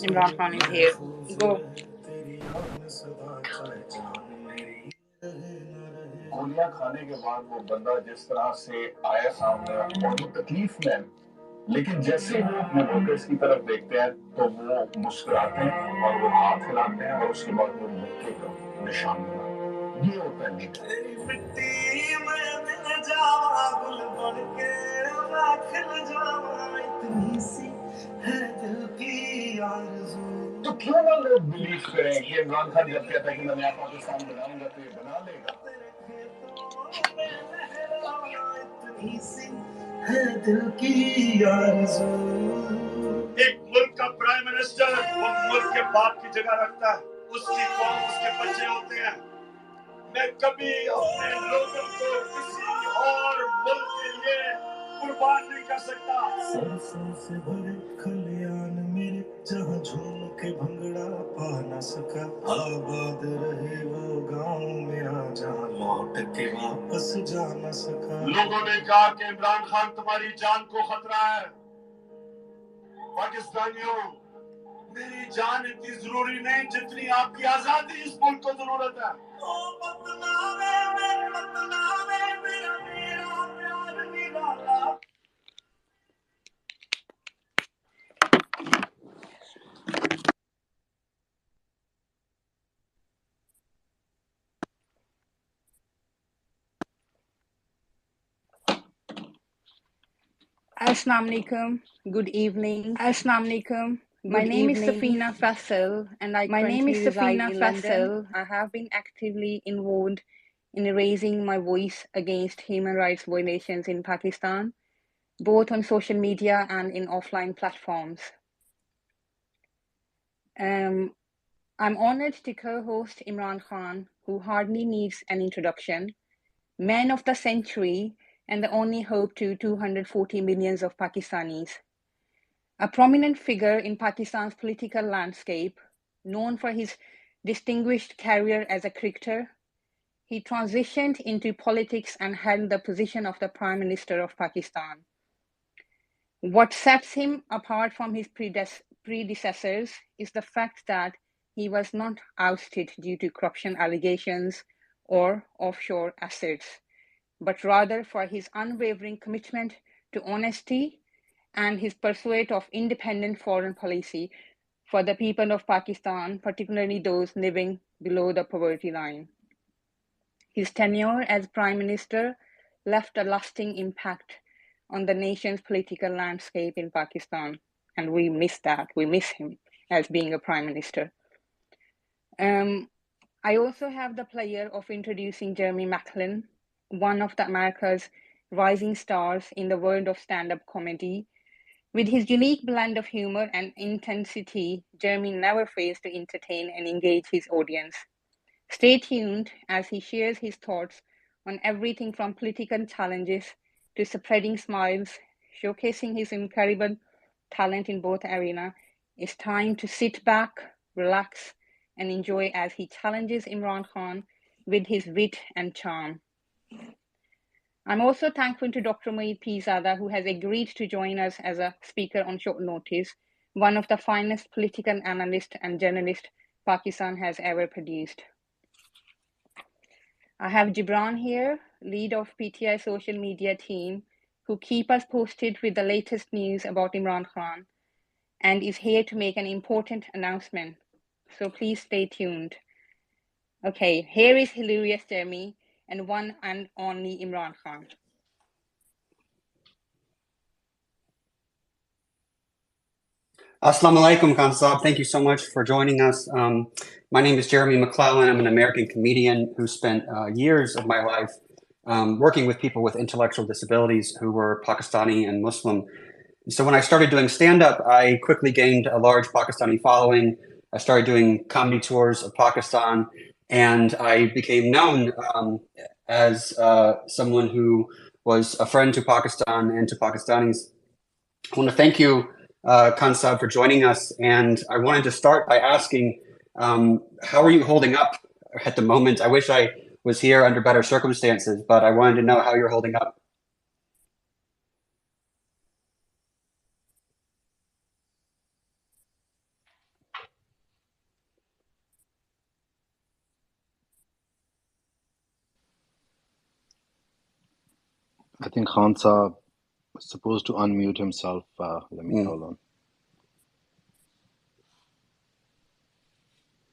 Imran Khan is here. Go. गोलियां खाने के बाद वो बंदा जिस तरह से आया सामने और वो तकलीफ में, लेकिन जैसे ही वो अपने वर्कर्स की तरफ देखते हैं तो वो मुस्कुराते हैं और वो हाथ हिलाते हैं और उसके बाद वो मौके का निशान बनाते हैं। ये होता है लीडर। तो क्यों ना लोग बिलीव करें कि इमरान खान जब कहता है कि मैं नया पाकिस्तान बनाऊंगा तो ये बना लेगा। एक मुल्क का प्राइम मिनिस्टर वो मुल्क के बाप की जगह रखता है, उसकी कौम उसके बच्चे होते हैं। मैं कभी अपने लोगों को किसी और मुल्क के लिए कुर्बान नहीं कर सकता। सरसों से भरे खलियान मेरे जहाँ झूम के भंगड़ा पा न सका, आबाद रहे वो गाँव मेरा जहाँ लौट के वापस जा न सका। लोगों ने कहा कि इमरान खान तुम्हारी जान को खतरा है। पाकिस्तानियों, मेरी जान इतनी जरूरी नहीं जितनी आपकी आजादी इस मुल्क को जरूरत है। Assalamu alaikum. Good evening. Assalamu alaikum. My name is Safina Faisal, and I currently reside in London. I have been actively involved in raising my voice against human rights violations in Pakistan, both on social media and in offline platforms. I'm honored to co-host Imran Khan, who hardly needs an introduction, man of the century, and the only hope to 240 millions of Pakistanis. A prominent figure in Pakistan's political landscape, known for his distinguished career as a cricketer, he transitioned into politics and held the position of the Prime Minister of Pakistan. What sets him apart from his predecessors is the fact that he was not ousted due to corruption allegations or offshore assets, but rather for his unwavering commitment to honesty and his pursuit of independent foreign policy for the people of Pakistan, particularly those living below the poverty line. His tenure as Prime Minister left a lasting impact on the nation's political landscape in Pakistan, and we miss that. We miss him as being a Prime Minister. I also have the pleasure of introducing Jeremy McLellan, one of America's rising stars in the world of stand-up comedy. With his unique blend of humor and intensity, Jeremy never fails to entertain and engage his audience. Stay tuned as he shares his thoughts on everything from political challenges to spreading smiles, showcasing his incredible talent in both arenas. It's time to sit back, relax, and enjoy as he challenges Imran Khan with his wit and charm. I'm also thankful to Dr. Moeed Peezada, who has agreed to join us as a speaker on short notice, one of the finest political analysts and journalists Pakistan has ever produced. I have Gibran here, lead of PTI social media team, who keep us posted with the latest news about Imran Khan and is here to make an important announcement. So please stay tuned. Okay, here is hilarious Jeremy and one and only Imran Khan. Assalamu alaikum, Khan Saab. Thank you so much for joining us. My name is Jeremy McLellan. I'm an American comedian who spent years of my life working with people with intellectual disabilities who were Pakistani and Muslim. So when I started doing stand-up, I quickly gained a large Pakistani following. I started doing comedy tours of Pakistan, and I became known as someone who was a friend to Pakistan and to Pakistanis. I want to thank you, Khan Saab, for joining us. And I wanted to start by asking, how are you holding up at the moment? I wish I was here under better circumstances, but I wanted to know how you're holding up. I think Khan Saab is supposed to unmute himself. Let me hold on.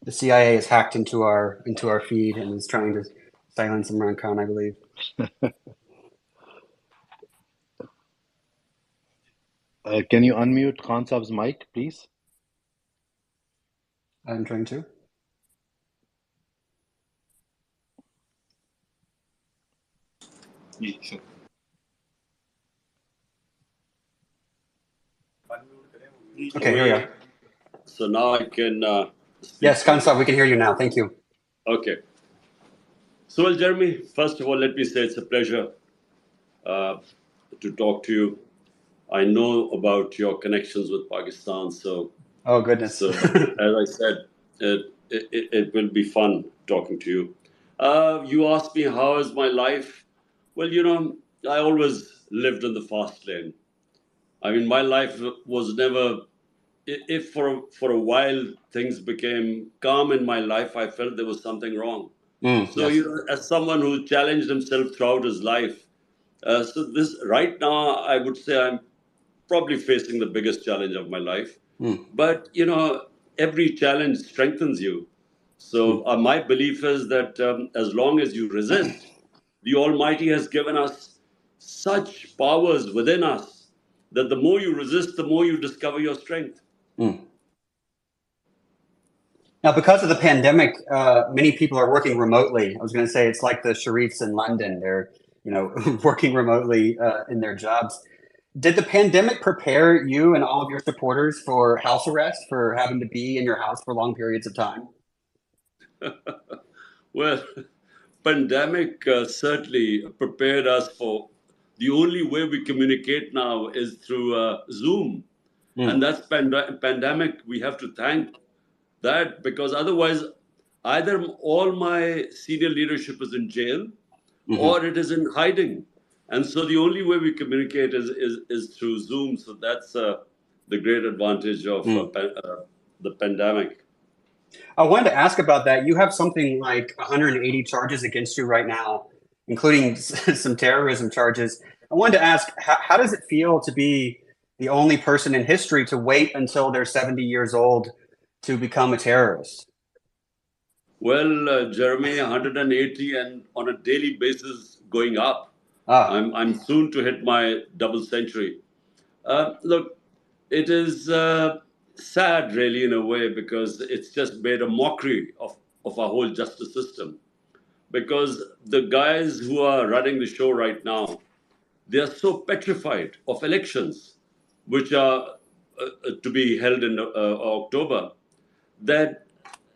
The CIA is hacked into our feed and is trying to silence Imran Khan, I believe. Can you unmute Khan Saab's mic, please? I'm trying to. Yeah, sure. Okay, here we are. So now I can speak. Yes, Khan Saab, we can hear you now. Thank you. Okay. So, well, Jeremy, first of all, let me say it's a pleasure to talk to you. I know about your connections with Pakistan, so Oh, goodness. so as I said, it will be fun talking to you. You asked me how is my life. Well, I always lived in the fast lane. I mean, my life was never. If for a while things became calm in my life, I felt there was something wrong. So Yes. as someone who challenged himself throughout his life, so this right now, I would say I'm probably facing the biggest challenge of my life. But every challenge strengthens you. So my belief is that as long as you resist, the Almighty has given us such powers within us that the more you resist, the more you discover your strength. Now, because of the pandemic, many people are working remotely. I was going to say it's like the Sharifs in London. They're, working remotely in their jobs. Did the pandemic prepare you and all of your supporters for house arrest, for having to be in your house for long periods of time? Well, pandemic certainly prepared us for the only way we communicate now is through Zoom. And that's pandemic. We have to thank that, because otherwise either all my senior leadership is in jail or it is in hiding. And so the only way we communicate is through Zoom. So that's the great advantage of the pandemic. I wanted to ask about that. You have something like 180 charges against you right now, including some terrorism charges. I wanted to ask, how does it feel to be the only person in history to wait until they're 70 years old to become a terrorist? Well, Jeremy, 180 and on a daily basis going up. I'm soon to hit my double century. Look, it is sad, really, in a way, because it's just made a mockery of our whole justice system. Because the guys who are running the show right now, they are so petrified of elections, which are to be held in October, that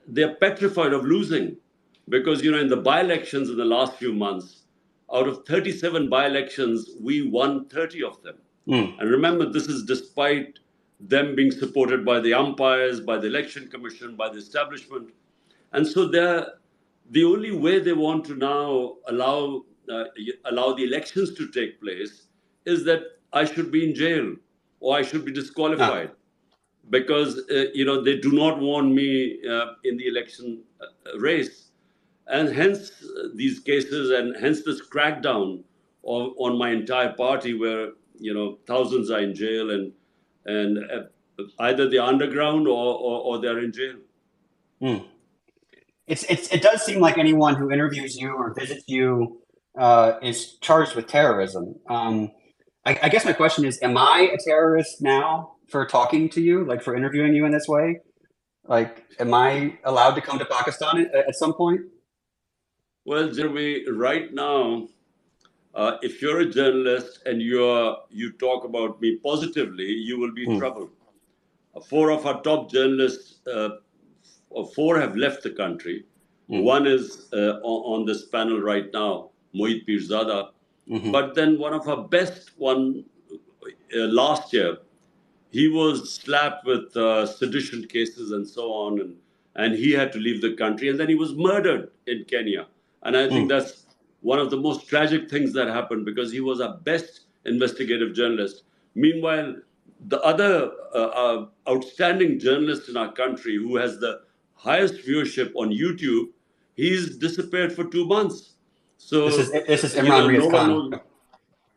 they're petrified of losing. Because, in the by-elections in the last few months, out of 37 by-elections, we won 30 of them. And remember, this is despite them being supported by the umpires, by the election commission, by the establishment. And so the only way they want to now allow the elections to take place is that I should be in jail or I should be disqualified. Because they do not want me in the election race. And hence these cases, and hence this crackdown on my entire party, where thousands are in jail, and either they're underground or they're in jail. It does seem like anyone who interviews you or visits you is charged with terrorism. I guess my question is, am I a terrorist now for talking to you, like for interviewing you in this way? Like, am I allowed to come to Pakistan at some point? Well, Jeremy, right now, if you're a journalist and you talk about me positively, you will be in trouble. 4 of our top journalists, 4 have left the country. One is on this panel right now, Mohit Pirzada. But then one of our best one last year, he was slapped with sedition cases and so on, and he had to leave the country, and then he was murdered in Kenya. And I think that's one of the most tragic things that happened, because he was our best investigative journalist. Meanwhile, the other outstanding journalist in our country, who has the highest viewership on YouTube, he's disappeared for 2 months. So this is Imran no one Khan. knows.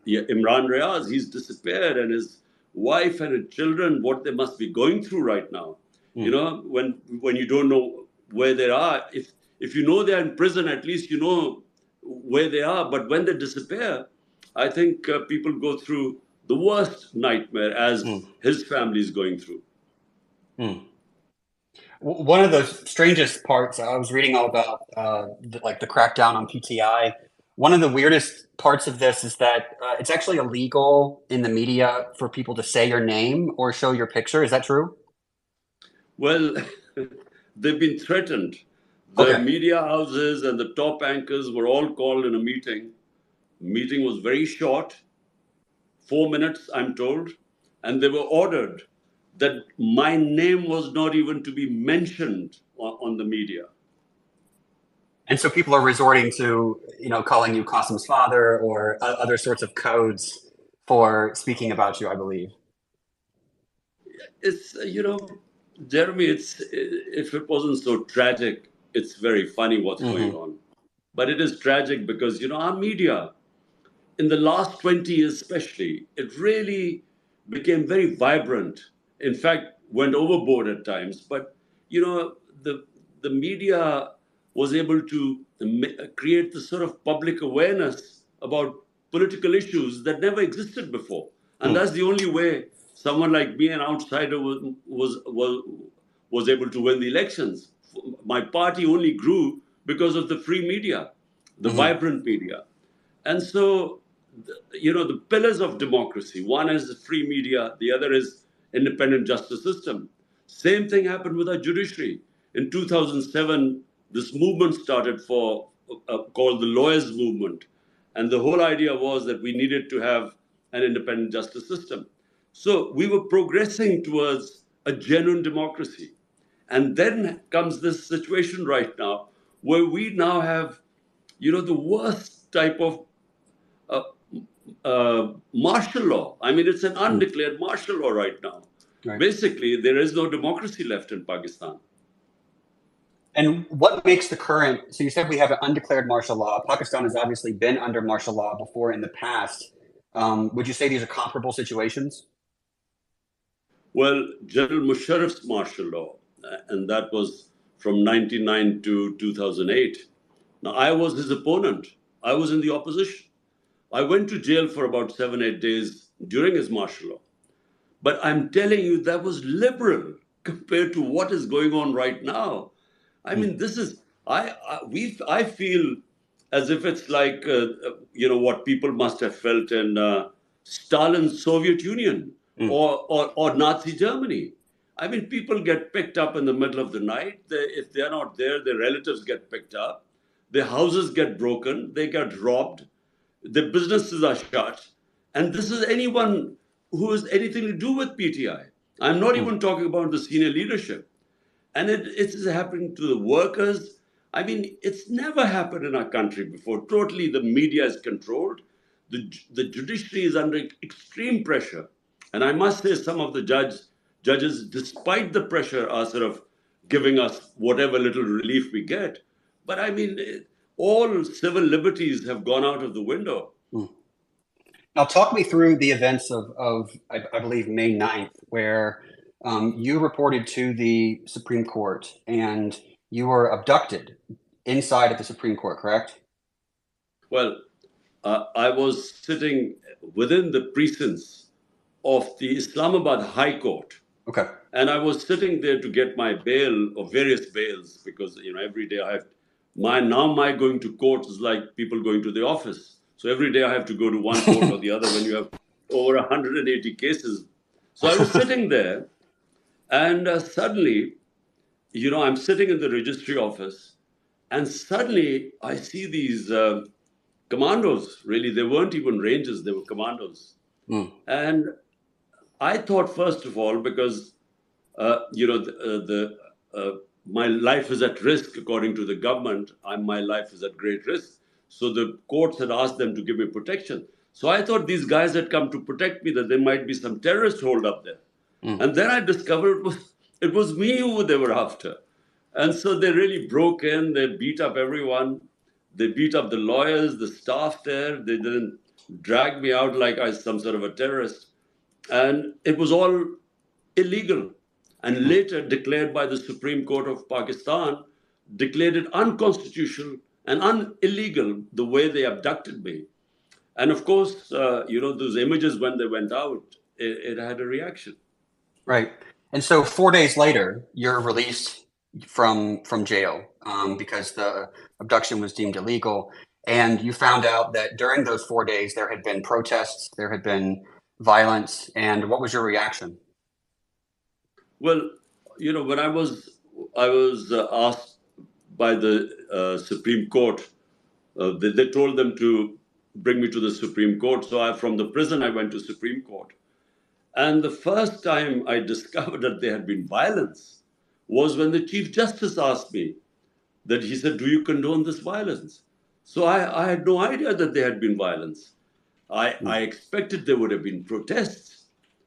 yeah, Imran Riaz, he's disappeared, and his wife and his children, what they must be going through right now. You know, when you don't know where they are, if you know they're in prison, at least you know where they are. But when they disappear, I think people go through the worst nightmare as his family is going through. One of the strangest parts, I was reading all about the crackdown on PTI. One of the weirdest parts of this is that it's actually illegal in the media for people to say your name or show your picture. Is that true? Well, they've been threatened. The media houses and the top anchors were all called in a meeting. The meeting was very short, 4 minutes, I'm told, and they were ordered that my name was not even to be mentioned on the media. And so people are resorting to, calling you Qasim's father or other sorts of codes for speaking about you, I believe. It's, Jeremy, if it wasn't so tragic, it's very funny what's going on. But it is tragic because, our media, in the last 20 years especially, it really became very vibrant. In fact, went overboard at times. But, the media was able to create the sort of public awareness about political issues that never existed before. And that's the only way someone like me, an outsider, was able to win the elections. My party only grew because of the free media, the vibrant media. And so, the pillars of democracy, one is the free media, the other is independent justice system. Same thing happened with our judiciary. In 2007, this movement started called the lawyers movement. And the whole idea was that we needed to have an independent justice system. So we were progressing towards a genuine democracy. And then comes this situation right now where we now have, the worst type of martial law. I mean, it's an undeclared martial law right now. Right. Basically, there is no democracy left in Pakistan. And what makes the current, so you said we have an undeclared martial law. Pakistan has obviously been under martial law before in the past. Would you say these are comparable situations? Well, General Musharraf's martial law, and that was from 1999 to 2008. Now, I was his opponent. I was in the opposition. I went to jail for about 7-8 days during his martial law. But I'm telling you, that was liberal compared to what is going on right now. I mean, this is, I feel as if it's like, what people must have felt in Stalin's Soviet Union or Nazi Germany. I mean, people get picked up in the middle of the night. If they're not there, their relatives get picked up. Their houses get broken. They get robbed. Their businesses are shut. And this is anyone who has anything to do with PTI. I'm not even talking about the senior leadership. And it's happening to the workers. I mean, it's never happened in our country before. Totally, the media is controlled. The judiciary is under extreme pressure. And I must say, some of the judges, despite the pressure, are sort of giving us whatever little relief we get. But I mean, all civil liberties have gone out of the window. Now, talk me through the events of I believe, May 9th, where you reported to the Supreme Court and you were abducted inside of the Supreme Court, correct? Well, I was sitting within the precincts of the Islamabad High Court. Okay. And I was sitting there to get my bail or various bails because, every day I have my going to court is like people going to the office. So every day I have to go to one court or the other when you have over 180 cases. So I was sitting there and suddenly, I'm sitting in the registry office and suddenly I see these commandos. Really, they weren't even rangers, they were commandos. And I thought, first of all, because, my life is at risk, according to the government, my life is at great risk. So the courts had asked them to give me protection. So I thought these guys had come to protect me, that there might be some terrorist hold up there. And then I discovered it was me who they were after. And so they really broke in, they beat up everyone. They beat up the lawyers, the staff there. They didn't dragged me out like I was some sort of a terrorist. And it was all illegal. And later declared by the Supreme Court of Pakistan, declared it unconstitutional and illegal the way they abducted me. And of course, those images, when they went out, it had a reaction. Right. And so 4 days later, you're released from jail because the abduction was deemed illegal. And you found out that during those 4 days, there had been protests, there had been violence. And what was your reaction? Well, when I was asked by the Supreme Court, they told them to bring me to the Supreme Court. So from the prison, I went to Supreme Court. And the first time I discovered that there had been violence was when the Chief Justice asked me that he said, "Do you condone this violence?" So I had no idea that there had been violence. I expected there would have been protests.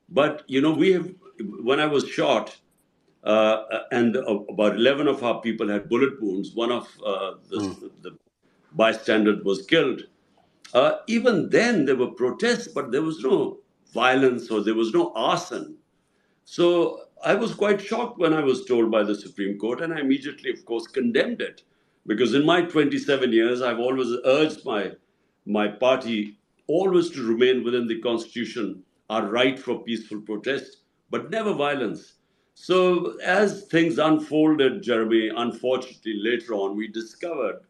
But, when I was shot, and about 11 of our people had bullet wounds, one of the bystanders was killed. Even then, there were protests, but there was no violence or there was no arson. So I was quite shocked when I was told by the Supreme Court, and I immediately, of course, condemned it. Because in my 27 years, I've always urged my party always to remain within the Constitution, our right for peaceful protest, but never violence. So as things unfolded, Jeremy, unfortunately, later on, we discovered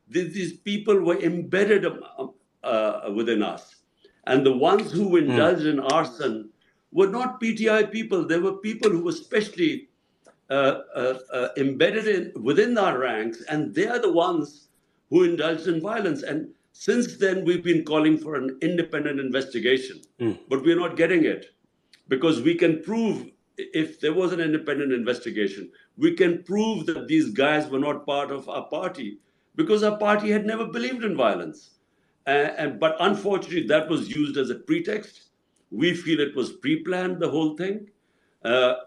these people were embedded within us. And the ones who indulged in arson were not PTI people. They were people who were specially embedded within our ranks, and they are the ones who indulged in violence. And since then, we've been calling for an independent investigation, but we're not getting it because we can prove, if there was an independent investigation, we can prove that these guys were not part of our party because our party had never believed in violence. But unfortunately, that was used as a pretext. We feel it was pre-planned, the whole thing.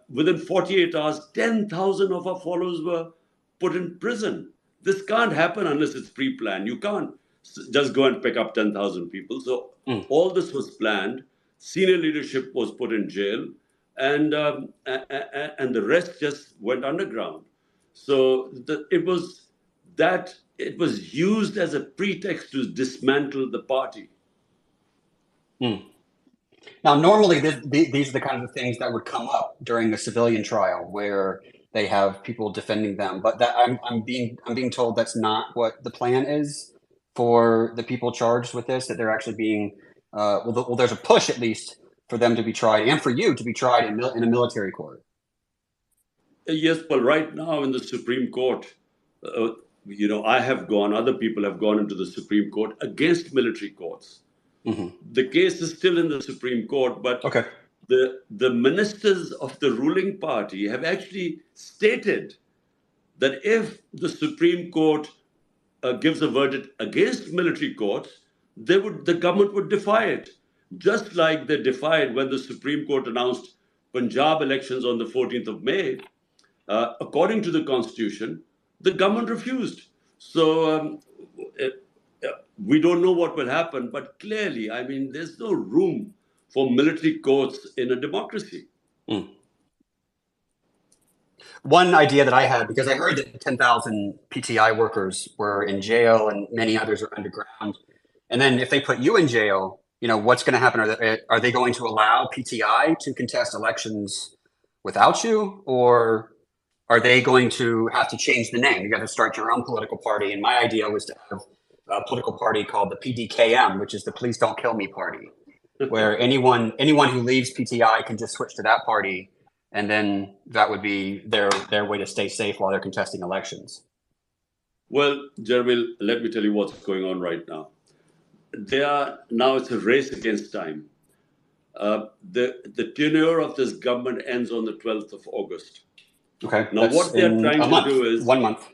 Within 48 hours, 10,000 of our followers were put in prison. This can't happen unless it's pre-planned. You can't just go and pick up 10,000 people. So all this was planned. Senior leadership was put in jail, and the rest just went underground. So it was used as a pretext to dismantle the party. Now, normally, these are the kinds of things that would come up during a civilian trial where they have people defending them. But that I'm being told that's not what the plan is for the people charged with this. That they're actually being there's a push at least for them to be tried and for you to be tried in a military court. Yes, but right now in the Supreme Court, I have gone. Other people have gone into the Supreme Court against military courts. The case is still in the Supreme Court, but the ministers of the ruling party have actually stated that if the Supreme Court gives a verdict against military courts, the government would defy it, just like they defied when the Supreme Court announced Punjab elections on the 14th of May. According to the Constitution, the government refused. So we don't know what will happen, but clearly, I mean, there's no room for military courts in a democracy. One idea that I had, because I heard that 10,000 PTI workers were in jail and many others are underground. And then if they put you in jail, what's going to happen? Are they going to allow PTI to contest elections without you? Or are they going to have to change the name? You got to start your own political party. And my idea was to have a political party called the PDKM, which is the Please Don't Kill Me Party, where anyone who leaves PTI can just switch to that party, and then that would be their way to stay safe while they're contesting elections. Well, Jeremy, let me tell you what's going on right now. Now it's a race against time. The tenure of this government ends on the 12th of August. Okay. Now, what they're trying to do is 1 month.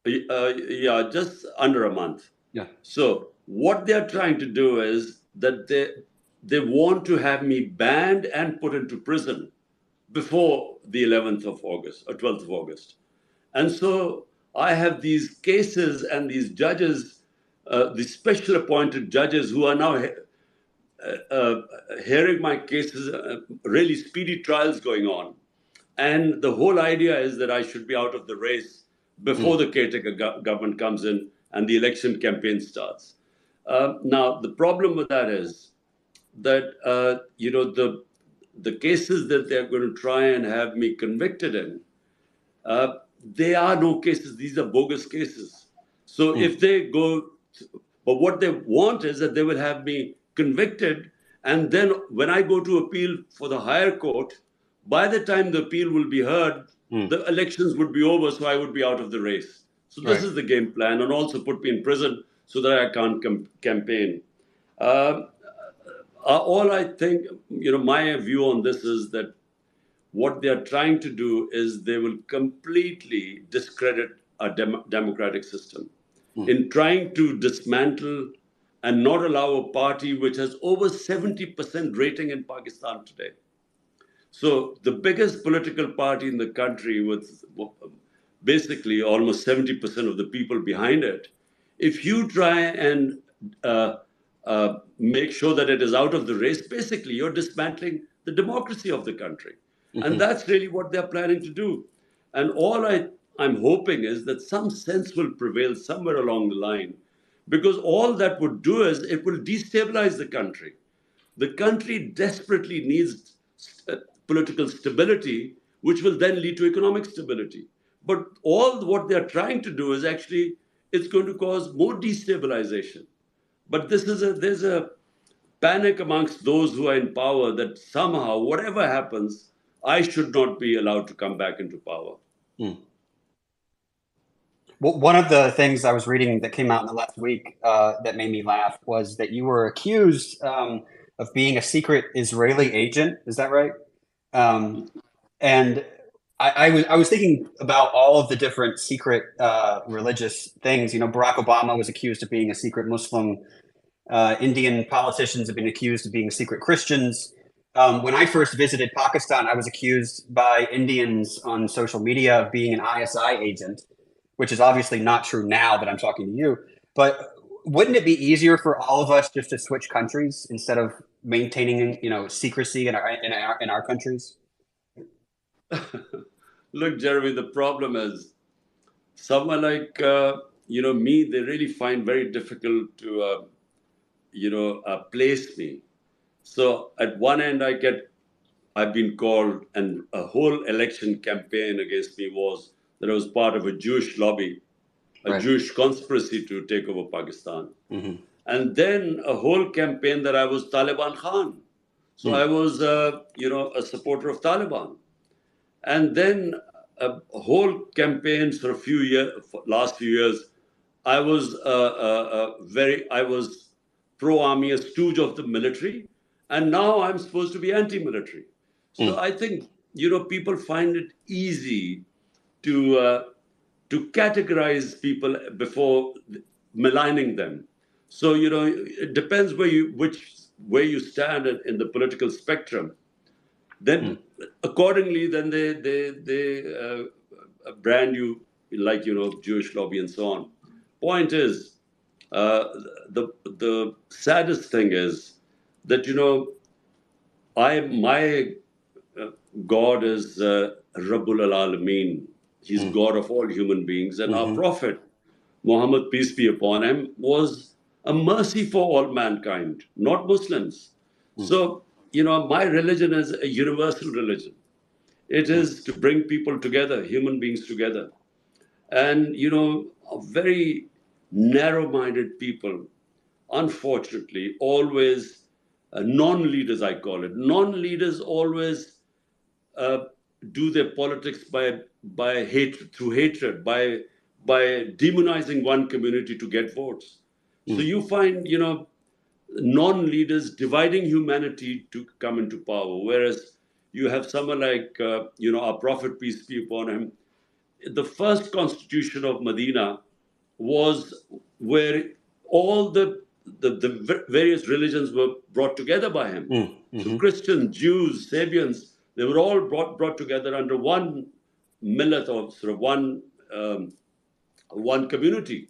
Just under a month. Yeah. So what they're trying to do is that they want to have me banned and put into prison before the 11th of August or 12th of August. And so I have these cases and these judges the special appointed judges who are now hearing my cases, really speedy trials going on. And the whole idea is that I should be out of the race before the caretaker government comes in and the election campaign starts. Now, the problem with that is that, the cases that they're going to try and have me convicted in, they are no cases. These are bogus cases. So if they go, but what they want is that they will have me convicted, and then when I go to appeal for the higher court, by the time the appeal will be heard, the elections would be over, so I would be out of the race. So this is the game plan, and also put me in prison so that I can't campaign. All I think, my view on this is that what they are trying to do is they will completely discredit our democratic system in trying to dismantle and not allow a party which has over 70% rating in Pakistan today. So the biggest political party in the country with basically almost 70% of the people behind it, if you try and make sure that it is out of the race, basically you're dismantling the democracy of the country. And that's really what they're planning to do. And all I'm hoping is that some sense will prevail somewhere along the line, because all that would do is it will destabilize the country. The country desperately needs political stability, which will then lead to economic stability. But all what they're trying to do is actually, it's going to cause more destabilization. But there's a panic amongst those who are in power that somehow, whatever happens, I should not be allowed to come back into power. Well, one of the things I was reading that came out in the last week that made me laugh was that you were accused of being a secret Israeli agent. Is that right? And I was thinking about all of the different secret religious things. Barack Obama was accused of being a secret Muslim. Indian politicians have been accused of being secret Christians. When I first visited Pakistan, I was accused by Indians on social media of being an ISI agent, which is obviously not true now that I'm talking to you. But wouldn't it be easier for all of us just to switch countries instead of maintaining, secrecy in our countries? Look, Jeremy, the problem is someone like me, they really find very difficult to place me. So at one end, I've been called, and a whole election campaign against me was that I was part of a Jewish lobby, a Jewish conspiracy to take over Pakistan. And then a whole campaign that I was Taliban Khan. So I was, a supporter of Taliban. And then a whole campaign for last few years, I was I was pro-army, a stooge of the military, and now I'm supposed to be anti-military. So I think, people find it easy to categorize people before maligning them. So, it depends where you stand in the political spectrum. Then accordingly, then they brand you like, Jewish lobby and so on. Point is, the saddest thing is that, my God is Rabbul Alameen. He's God of all human beings. And our Prophet, Muhammad, peace be upon him, was a mercy for all mankind, not Muslims. So, my religion is a universal religion. It is to bring people together, human beings together. And, very narrow-minded people, unfortunately, always, non-leaders, I call it, non-leaders always do their politics by hatred, through hatred, by demonizing one community to get votes. So you find, non-leaders dividing humanity to come into power, whereas you have someone like, our Prophet, peace be upon him. The first constitution of Medina was where all the various religions were brought together by him. So Christians, Jews, Sabians, they were all brought together under one millet, or sort of one community.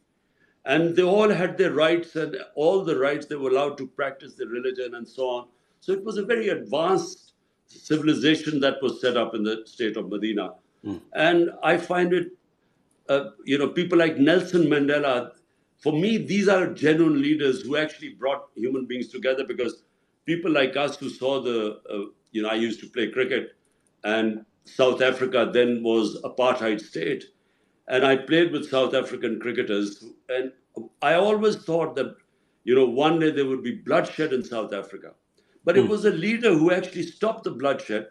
and they all had their rights and all the rights. They were allowed to practice their religion and so on. So it was a very advanced civilization that was set up in the state of Medina. And I find it, people like Nelson Mandela, for me, these are genuine leaders who actually brought human beings together, because people like us who saw I used to play cricket, and South Africa then was apartheid state. And I played with South African cricketers, and I always thought that, one day there would be bloodshed in South Africa. But it was a leader who actually stopped the bloodshed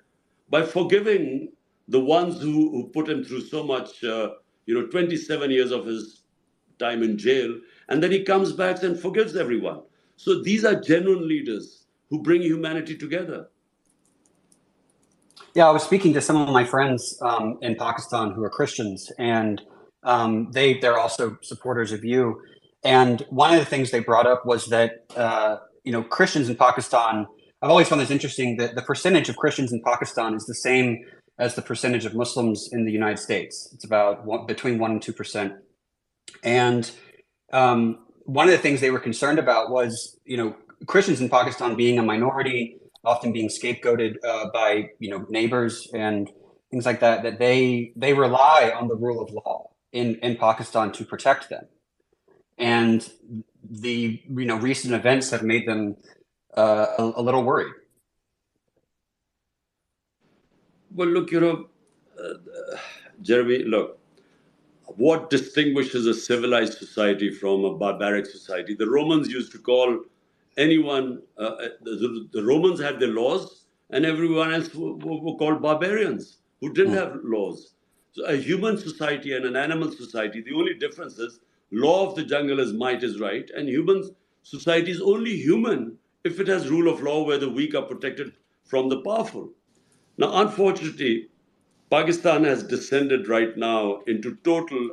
by forgiving the ones who put him through so much, 27 years of his time in jail. And then he comes back and forgives everyone. So these are genuine leaders who bring humanity together. Yeah, I was speaking to some of my friends in Pakistan who are Christians, and they're also supporters of you. And one of the things they brought up was that Christians in Pakistan. I've always found this interesting that the percentage of Christians in Pakistan is the same as the percentage of Muslims in the United States. It's about between 1% and 2%. And one of the things they were concerned about was, Christians in Pakistan being a minority, often being scapegoated by neighbors and things like that. That they rely on the rule of law in Pakistan to protect them, and the recent events have made them a little worried. Well, look, Jeremy, look, what distinguishes a civilized society from a barbaric society? The Romans used to call anyone, the Romans had their laws, and everyone else were called barbarians who didn't have laws. So a human society and an animal society, the only difference is law of the jungle is might is right, and human society is only human if it has rule of law where the weak are protected from the powerful. Now, unfortunately, Pakistan has descended right now into total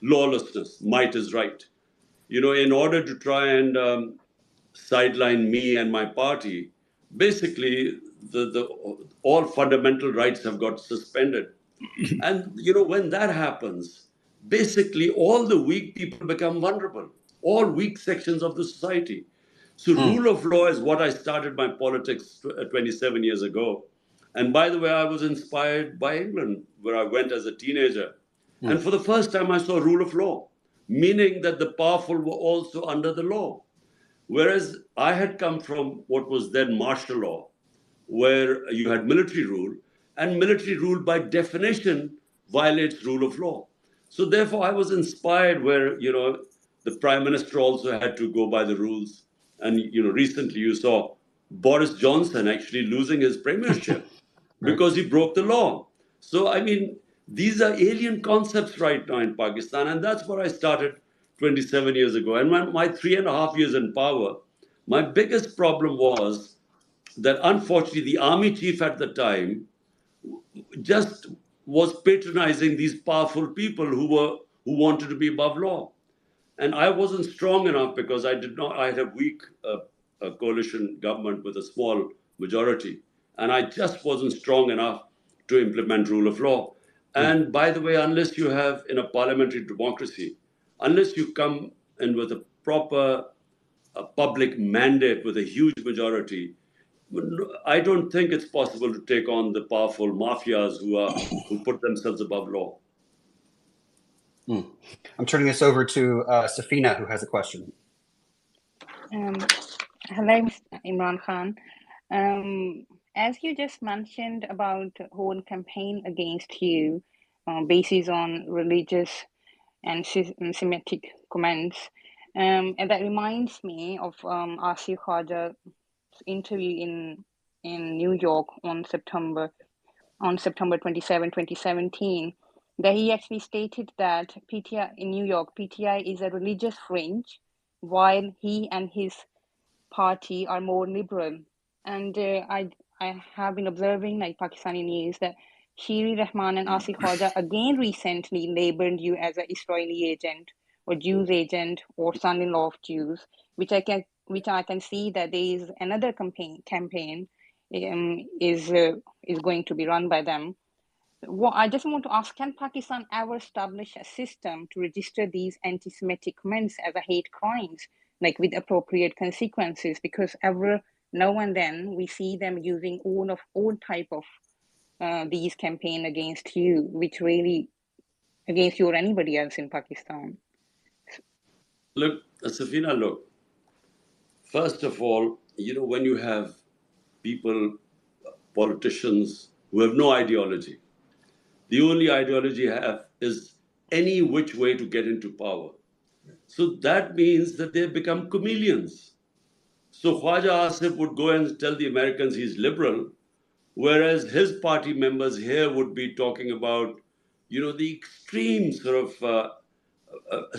lawlessness. Might is right. In order to try and sideline me and my party, basically, all fundamental rights have got suspended. And, when that happens, basically all the weak people become vulnerable, all weak sections of the society. So rule of law is what I started my politics 27 years ago. And by the way, I was inspired by England, where I went as a teenager. And for the first time, I saw rule of law, meaning that the powerful were also under the law. Whereas I had come from what was then martial law, where you had military rule, and military rule by definition violates rule of law. So therefore, I was inspired where, the prime minister also had to go by the rules. And, recently you saw Boris Johnson actually losing his premiership because he broke the law. So, I mean, these are alien concepts right now in Pakistan. And that's what I started 27 years ago. And my 3.5 years in power, my biggest problem was that unfortunately the army chief at the time just was patronizing these powerful people who wanted to be above law. And I wasn't strong enough because I had a weak coalition government with a small majority. And I just wasn't strong enough to implement rule of law. And by the way, unless you have, in a parliamentary democracy, unless you come in with a proper public mandate with a huge majority, I don't think it's possible to take on the powerful mafias who put themselves above law. I'm turning this over to Safina, who has a question. Hello, Mr. Imran Khan. As you just mentioned about the whole campaign against you, basis on religious and Semitic comments, and that reminds me of Asif Khaja's interview in New York on September 27, 2017, that he actually stated that PTI in New York, PTI is a religious fringe, while he and his party are more liberal. And I have been observing like Pakistani news that Shiri Rahman and Asif Khaja again recently labeled you as an Israeli agent or Jews agent or son-in-law of Jews, which I can see that there is another campaign is going to be run by them. What I just want to ask, can Pakistan ever establish a system to register these anti-Semitic comments as a hate crimes, like with appropriate consequences? Because ever now and then we see them using all type of these campaign against you, which really against you or anybody else in Pakistan. Look, Safina, look, first of all, when you have people, politicians who have no ideology, the only ideology they have is any which way to get into power. So that means that they have become chameleons. So Khwaja Asif would go and tell the Americans he's liberal, whereas his party members here would be talking about, the extreme sort of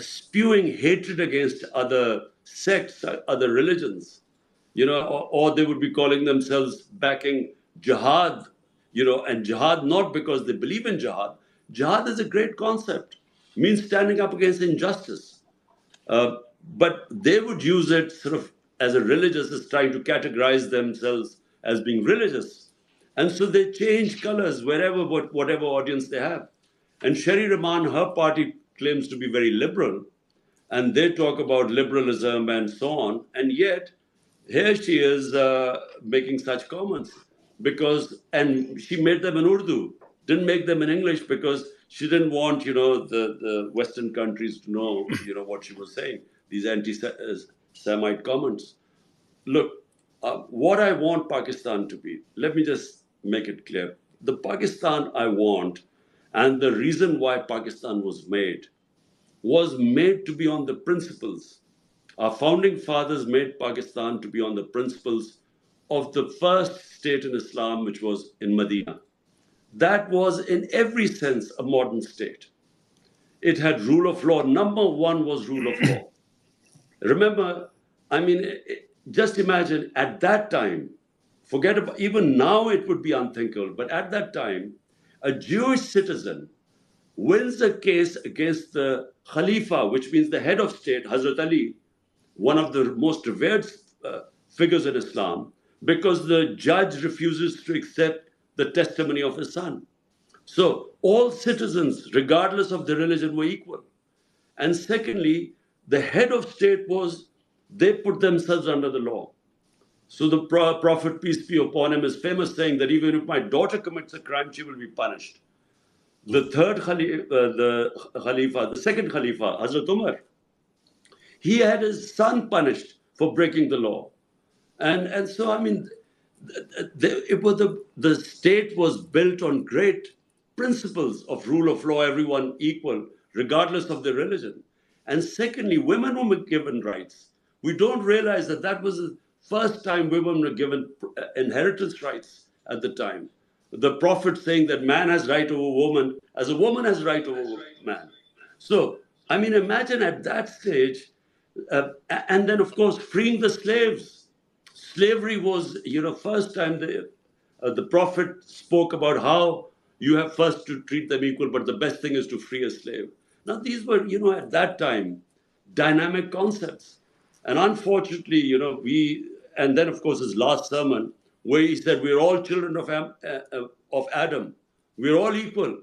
spewing hatred against other sects, other religions, or they would be calling themselves backing jihad, and jihad not because they believe in jihad. Jihad is a great concept, means standing up against injustice. Uh, but they would use it sort of as a religious, as trying to categorize themselves as being religious. And so they change colors wherever, whatever audience they have. And Sherry Rahman, her party claims to be very liberal, and they talk about liberalism and so on. And yet, here she is making such comments and she made them in Urdu, didn't make them in English because she didn't want, the Western countries to know, what she was saying, these anti-Semite comments. Look, what I want Pakistan to be, let me just make it clear. The Pakistan I want, and the reason why Pakistan was made to be on the principles. Our founding fathers made Pakistan to be on the principles of the first state in Islam, which was in Medina. That was, in every sense, a modern state. It had rule of law. Number one was rule of law. Remember, just imagine at that time, forget about, even now it would be unthinkable, but at that time, a Jewish citizen wins a case against the Khalifa, which means the head of state, Hazrat Ali, one of the most revered figures in Islam, because the judge refuses to accept the testimony of his son. So all citizens, regardless of their religion, were equal. And secondly, the head of state they put themselves under the law. So the Prophet, peace be upon him, is famous saying that even if my daughter commits a crime, she will be punished. The third Khalifa, the second Khalifa, Hazrat Umar, he had his son punished for breaking the law. And so, the state was built on great principles of rule of law, everyone equal, regardless of their religion. And secondly, women were given rights. We don't realize that was the first time women were given inheritance rights at the time. The Prophet saying that man has right over woman, as a woman has right over man. So, imagine at that stage, and then, of course, freeing the slaves. Slavery was, first time the Prophet spoke about how you have first to treat them equal, but the best thing is to free a slave. Now, these were, at that time, dynamic concepts. And unfortunately, and then, of course, his last sermon, where he said, we're all children of Adam. We're all equal.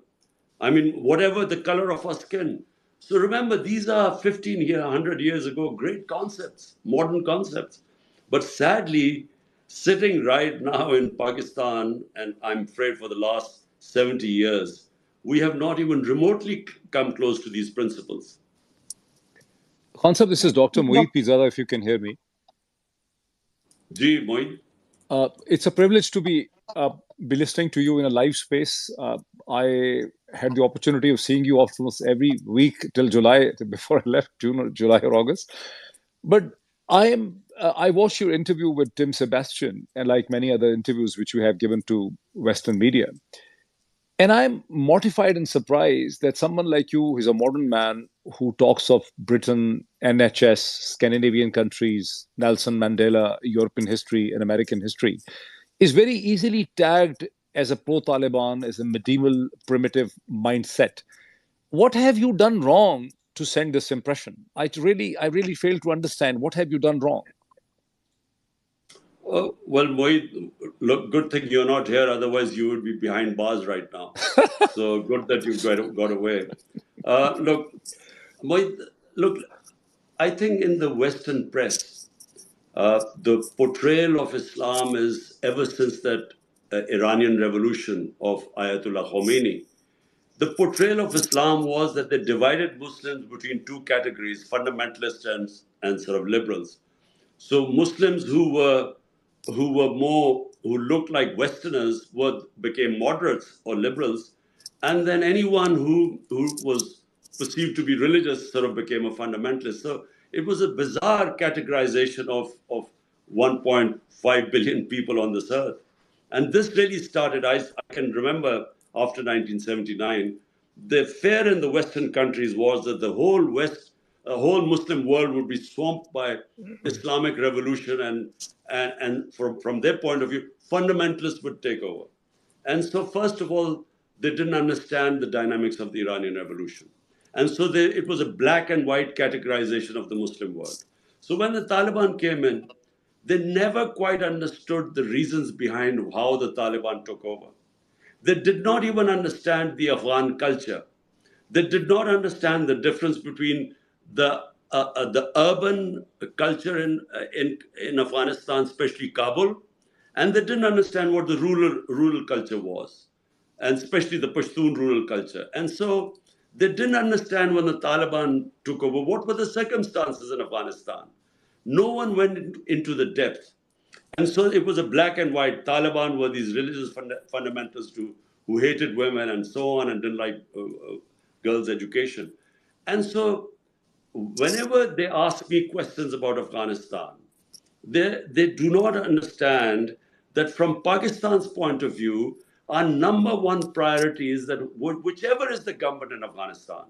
Whatever the color of our skin. So remember, these are 100 years ago, great concepts, modern concepts. But sadly, sitting right now in Pakistan, and I'm afraid for the last 70 years, we have not even remotely come close to these principles. Khan Sahib, this is Dr. Moeed Pizada, if you can hear me. Ji, Moeed. It's a privilege to be listening to you in a live space. I had the opportunity of seeing you almost every week till July, before I left, July or August. But I watched your interview with Tim Sebastian, and like many other interviews which you have given to Western media. And I'm mortified and surprised that someone like you, who's a modern man who talks of Britain, NHS, Scandinavian countries, Nelson Mandela, European history, and American history, is very easily tagged as a pro-Taliban, as a medieval, primitive mindset. What have you done wrong to send this impression? I really fail to understand. What have you done wrong? Well, Mohit, look, good thing you're not here. Otherwise, you would be behind bars right now. So good that you got away. Look, Mohit, look, I think in the Western press, the portrayal of Islam is ever since that Iranian revolution of Ayatollah Khomeini. The portrayal of Islam was that they divided Muslims between two categories, fundamentalists and sort of liberals. So Muslims who looked like Westerners became moderates or liberals, and then anyone who was perceived to be religious sort of became a fundamentalist. So it was a bizarre categorization of 1.5 billion people on this earth. And this really started, I can remember after 1979, the fear in the Western countries was that the whole Muslim world would be swamped by Islamic revolution, and from their point of view, fundamentalists would take over. And so, first of all, they didn't understand the dynamics of the Iranian revolution. And so it was a black and white categorization of the Muslim world. So when the Taliban came in, they never quite understood the reasons behind how the Taliban took over. They did not even understand the Afghan culture. They did not understand the difference between the urban culture in Afghanistan, especially Kabul, and they didn't understand what the rural culture was, and especially the Pashtun rural culture. And so they didn't understand when the Taliban took over what were the circumstances in Afghanistan. No one went into the depth. And so it was a black and white. Taliban were these religious fundamentalists who hated women and so on and didn't like girls' education. And so whenever they ask me questions about Afghanistan, they do not understand that from Pakistan's point of view, our number one priority is that whichever is the government in Afghanistan,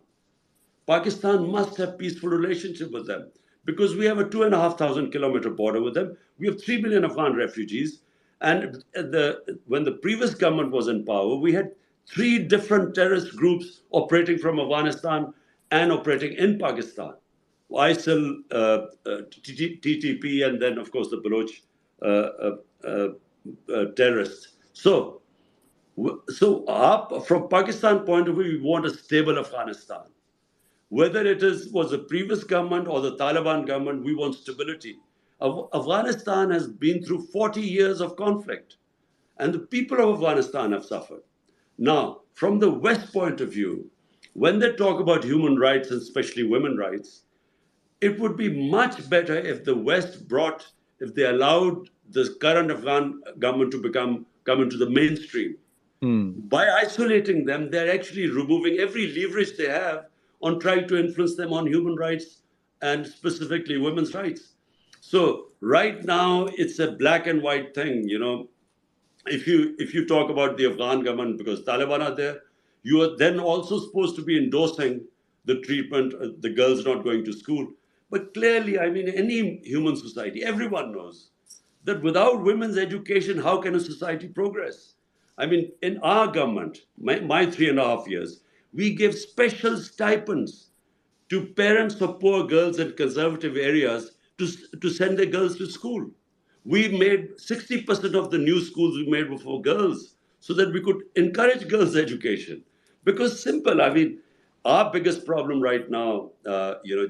Pakistan must have peaceful relationship with them because we have a 2,500 kilometer border with them. We have 3 million Afghan refugees. And when the previous government was in power, we had 3 different terrorist groups operating from Afghanistan and operating in Pakistan. ISIL, TTP, and then, of course, the Baloch terrorists. So from Pakistan point of view, we want a stable Afghanistan. Whether it was the previous government or the Taliban government, we want stability. Afghanistan has been through 40 years of conflict, and the people of Afghanistan have suffered. Now, from the West point of view, when they talk about human rights, and especially women's rights, it would be much better if the West if they allowed the current Afghan government to come into the mainstream. By isolating them, they're actually removing every leverage they have on trying to influence them on human rights and specifically women's rights. So right now, it's a black and white thing. If you talk about the Afghan government because Taliban are there, you are then also supposed to be endorsing the treatment, the girls not going to school. But clearly, I mean, any human society, everyone knows that without women's education, how can a society progress? I mean, in our government, my 3.5 years, we give special stipends to parents of poor girls in conservative areas to send their girls to school. We made 60% of the new schools we made were for girls so that we could encourage girls' education. Because simple, I mean, our biggest problem right now,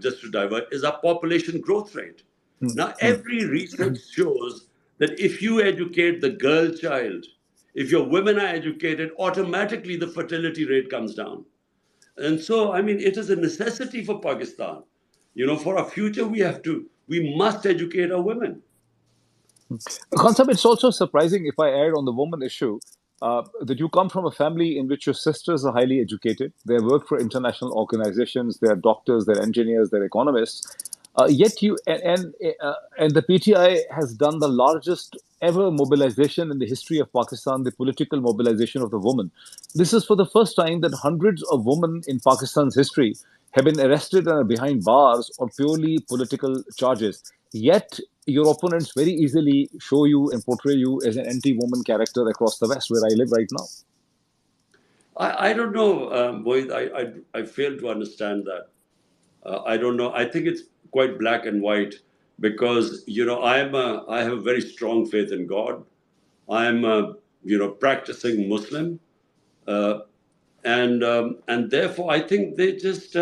just to divert, is our population growth rate. Now, every research shows that if you educate the girl child, if your women are educated, automatically the fertility rate comes down. And so, I mean, it is a necessity for Pakistan. For our future, we must educate our women. Khan, it's also surprising, if I add on the woman issue, that you come from a family in which your sisters are highly educated. They work for international organizations. They're doctors, they're engineers, they're economists. Yet you and the PTI has done the largest ever mobilization in the history of Pakistan, the political mobilization of the woman. This is for the first time that hundreds of women in Pakistan's history have been arrested and are behind bars on purely political charges. Yet your opponents very easily show you and portray you as an anti-woman character across the West, where I live right now. I don't know, Mohit. I fail to understand that. I don't know. I think it's quite black and white. because I have a very strong faith in God. I'm a practicing Muslim, uh, and therefore I think they just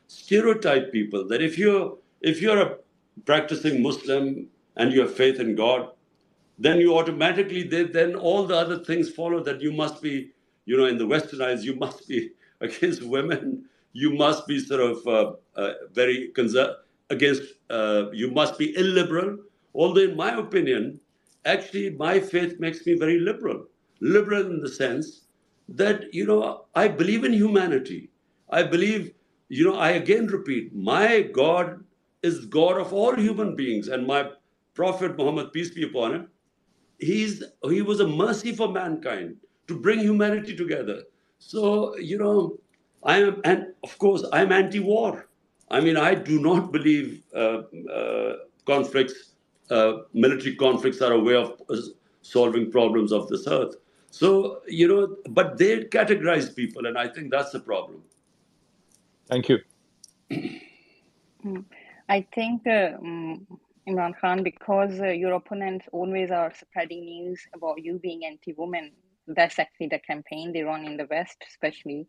stereotype people that if you're a practicing Muslim and you have faith in God, then you automatically then all the other things follow, that you must be, in the westernized, you must be against women, you must be sort of very against, you must be illiberal. Although in my opinion, actually my faith makes me very liberal in the sense that I believe in humanity. I believe, I again repeat, my God is God of all human beings, and my Prophet Muhammad, peace be upon him, he was a mercy for mankind to bring humanity together. So I am, and of course I'm anti-war. I mean, I do not believe conflicts, military conflicts are a way of solving problems of this earth. So but they categorize people, and I think that's the problem. Thank you. I think, Imran Khan, because your opponents always are spreading news about you being anti-woman, that's actually the campaign they run in the West, especially.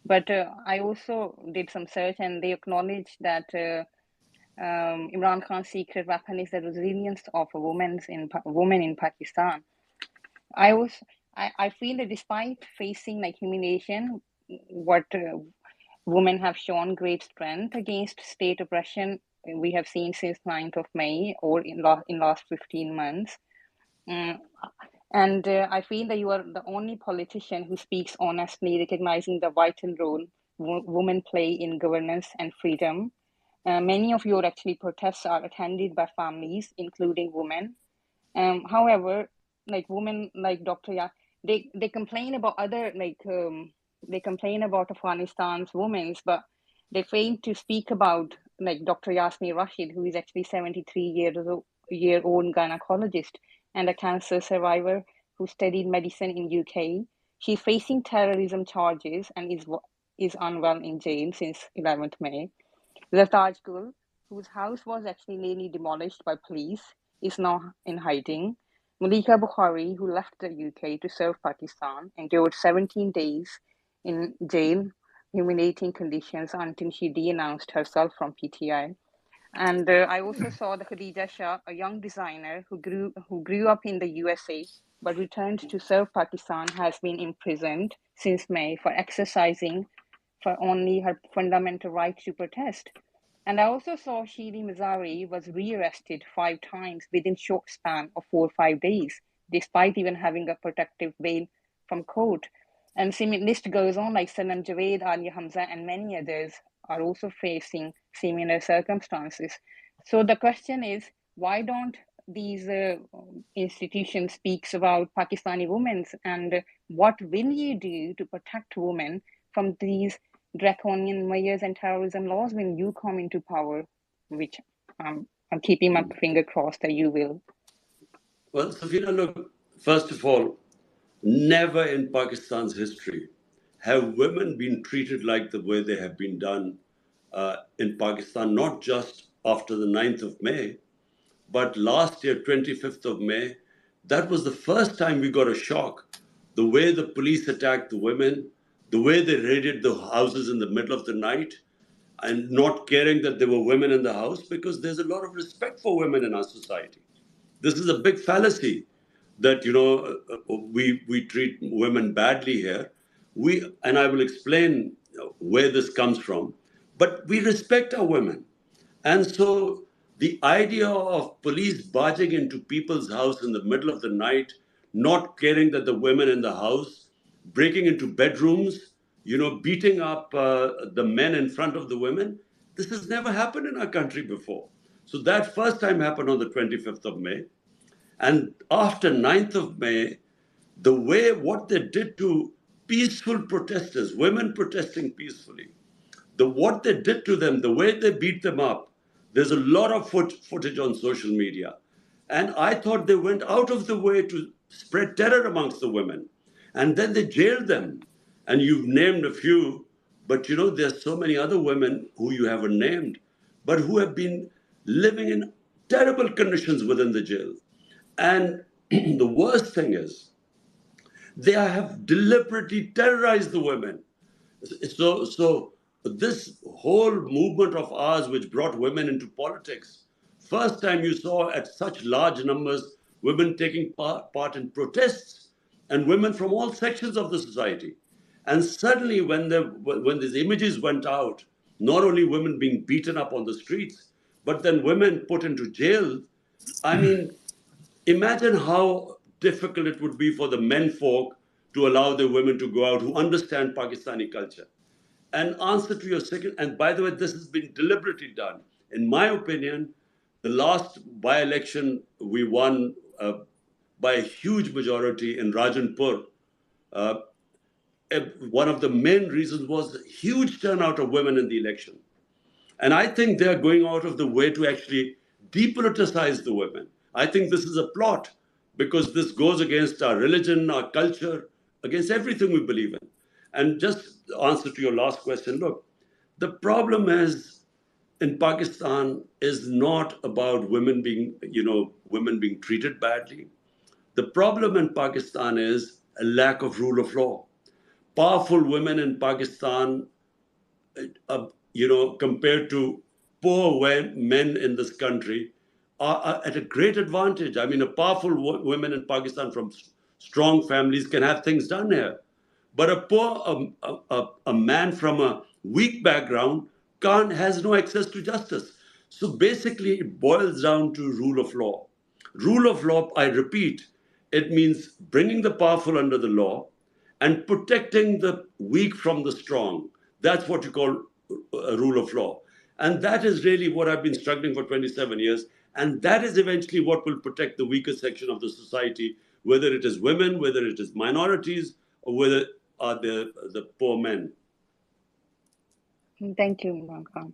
But I also did some search, and they acknowledge that Imran Khan's secret weapon is the resilience of a woman in Pakistan. I feel that despite facing like humiliation, what women have shown great strength against state oppression. We have seen since 9th of May or in last 15 months. And I feel that you are the only politician who speaks honestly, recognizing the vital role women play in governance and freedom. Many of your actually protests are attended by families, including women. However, like women like Dr. They complain about other they complain about Afghanistan's women, but they fail to speak about like Dr. Yasmin Rashid, who is actually 73-year-old gynecologist and a cancer survivor who studied medicine in UK. She's facing terrorism charges and is unwell in jail since 11th May. Rataj Gul, whose house was actually nearly demolished by police, is now in hiding. Malika Bukhari, who left the UK to serve Pakistan, endured 17 days in jail, humiliating conditions until she denounced herself from PTI. And I also saw the Khadija Shah, a young designer who grew up in the USA but returned to serve Pakistan, has been imprisoned since May for exercising for only her fundamental right to protest. And I also saw Shiri Mazari was rearrested 5 times within short span of 4 or 5 days, despite even having a protective bail from court. And list goes on, like Sanam Javed, Alia Hamza, and many others are also facing similar circumstances. So the question is, why don't these institutions speak about Pakistani women, and what will you do to protect women from these draconian measures and terrorism laws when you come into power, which I'm keeping my finger crossed that you will? Well, Safina, look, first of all, never in Pakistan's history have women been treated like the way they have been done in Pakistan, not just after the 9th of May, but last year, 25th of May. That was the first time we got a shock. The way the police attacked the women, the way they raided the houses in the middle of the night, and not caring that there were women in the house, because there's a lot of respect for women in our society. This is a big fallacy that we treat women badly here. And I will explain where this comes from. But we respect our women, and so the idea of police barging into people's house in the middle of the night, not caring that the women in the house, breaking into bedrooms, beating up the men in front of the women, this has never happened in our country before. So that first time happened on the 25th of May. And after 9th of May, what they did to peaceful protesters, women protesting peacefully, what they did to them, the way they beat them up, there's a lot of footage on social media. And I thought they went out of the way to spread terror amongst the women. And then they jailed them. And you've named a few, but there's so many other women who you haven't named, but who have been living in terrible conditions within the jail. And the worst thing is, they have deliberately terrorized the women. So this whole movement of ours, which brought women into politics, first time you saw at such large numbers women taking part in protests, and women from all sections of the society. And suddenly, when these images went out, not only women being beaten up on the streets, but then women put into jail. I mean, imagine how difficult it would be for the men folk to allow the women to go out who understand Pakistani culture. And answer to your second, and by the way, this has been deliberately done. In my opinion, the last by-election we won by a huge majority in Rajanpur. Uh, One of the main reasons was the huge turnout of women in the election. And I think they're going out of the way to actually depoliticize the women. I think this is a plot because this goes against our religion, our culture, against everything we believe in. And just answer to your last question, look, the problem is in Pakistan is not about women being treated badly. The problem in Pakistan is a lack of rule of law. Powerful women in Pakistan, compared to poor men in this country, are at a great advantage. I mean, a powerful women in Pakistan from strong families can have things done here. But a man from a weak background has no access to justice. So basically, it boils down to rule of law. Rule of law, I repeat, it means bringing the powerful under the law and protecting the weak from the strong. That's what you call a rule of law. And that is really what I've been struggling for 27 years. And that is eventually what will protect the weaker section of the society, whether it is women, whether it is minorities, or whether are the poor men. Thank you, Imran Khan.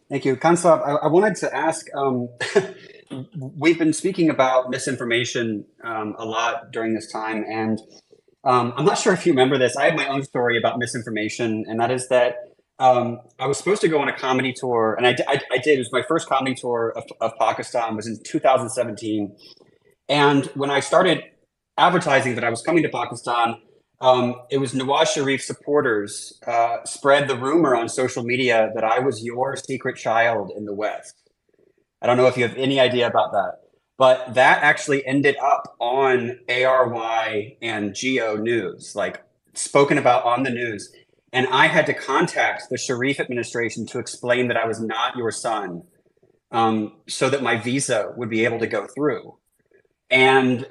Thank you. Kansalab, I wanted to ask, we've been speaking about misinformation a lot during this time, and I'm not sure if you remember this. I have my own story about misinformation, and that is that I was supposed to go on a comedy tour, and I did. It was my first comedy tour of Pakistan, was in 2017. And when I started advertising that I was coming to Pakistan, it was Nawaz Sharif supporters spread the rumor on social media that I was your secret child in the West. I don't know if you have any idea about that, but that actually ended up on ARY and Geo News, like spoken about on the news. And I had to contact the Sharif administration to explain that I was not your son, so that my visa would be able to go through. And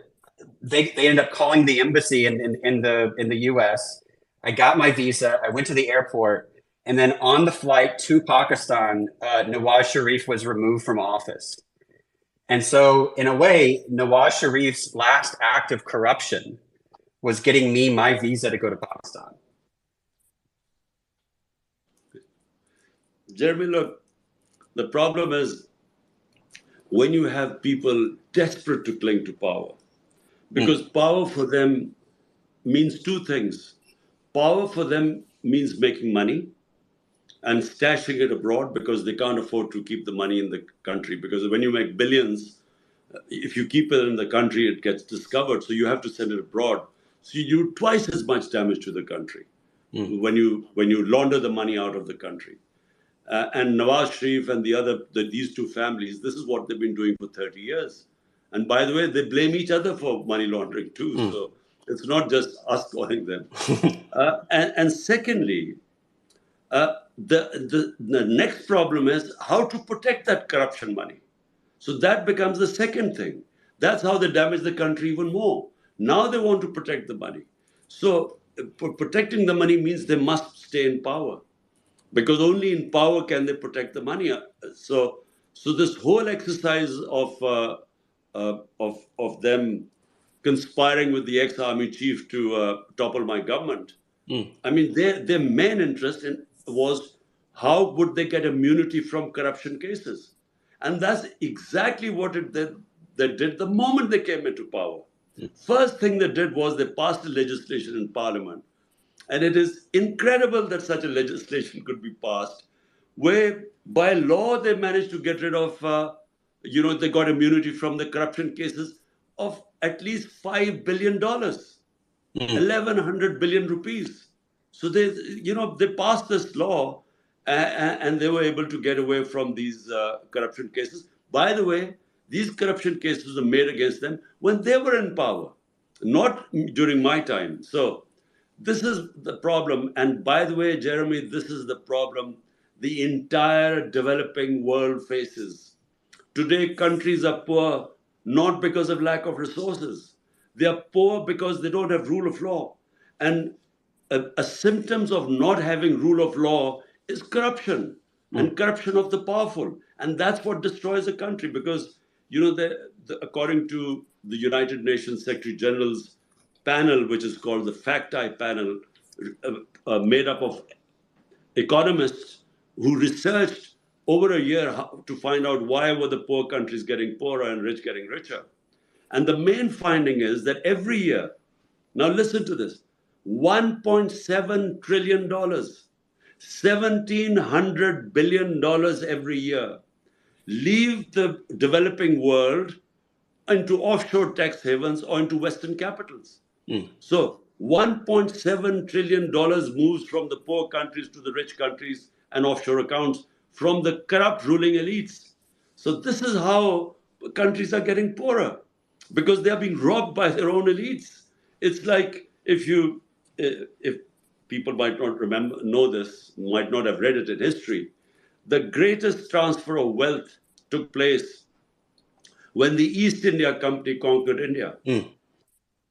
they ended up calling the embassy in the US. I got my visa. I went to the airport, and then on the flight to Pakistan, Nawaz Sharif was removed from office. And so, in a way, Nawaz Sharif's last act of corruption was getting me my visa to go to Pakistan. Jeremy, look, the problem is when you have people desperate to cling to power, because power for them means two things. Power for them means making money and stashing it abroad because they can't afford to keep the money in the country. Because when you make billions, if you keep it in the country, it gets discovered. So you have to send it abroad. So you do twice as much damage to the country when you launder the money out of the country. And Nawaz Sharif and these two families, this is what they've been doing for 30 years. And by the way, they blame each other for money laundering too. So it's not just us calling them. And secondly, the next problem is how to protect that corruption money. So that becomes the second thing. That's how they damage the country even more. Now they want to protect the money. So protecting the money means they must stay in power, because only in power can they protect the money. So this whole exercise of them conspiring with the ex-army chief to topple my government. I mean, their main interest was how would they get immunity from corruption cases, and that's exactly what they did the moment they came into power. First thing they did was they passed the legislation in Parliament And it is incredible that such a legislation could be passed, where by law they managed to get rid of, they got immunity from the corruption cases of at least $5 billion, 1,100 billion rupees. So they passed this law, and they were able to get away from these corruption cases. By the way, these corruption cases were made against them when they were in power, not during my time. So this is the problem. And by the way, Jeremy, this is the problem the entire developing world faces. Today, countries are poor not because of lack of resources. They are poor because they don't have rule of law. And a symptoms of not having rule of law is corruption, and corruption of the powerful. And that's what destroys a country, because, according to the United Nations Secretary General's panel, which is called the Fact-Eye panel, made up of economists who researched over a year to find out why were the poor countries getting poorer and rich getting richer. And the main finding is that every year, now listen to this, $1.7 trillion, $1,700 billion every year leave the developing world into offshore tax havens or into Western capitals. So $1.7 trillion moves from the poor countries to the rich countries and offshore accounts from the corrupt ruling elites. So this is how countries are getting poorer, because they are being robbed by their own elites. It's like if people might not know this, might not have read it in history, the greatest transfer of wealth took place when the East India Company conquered India.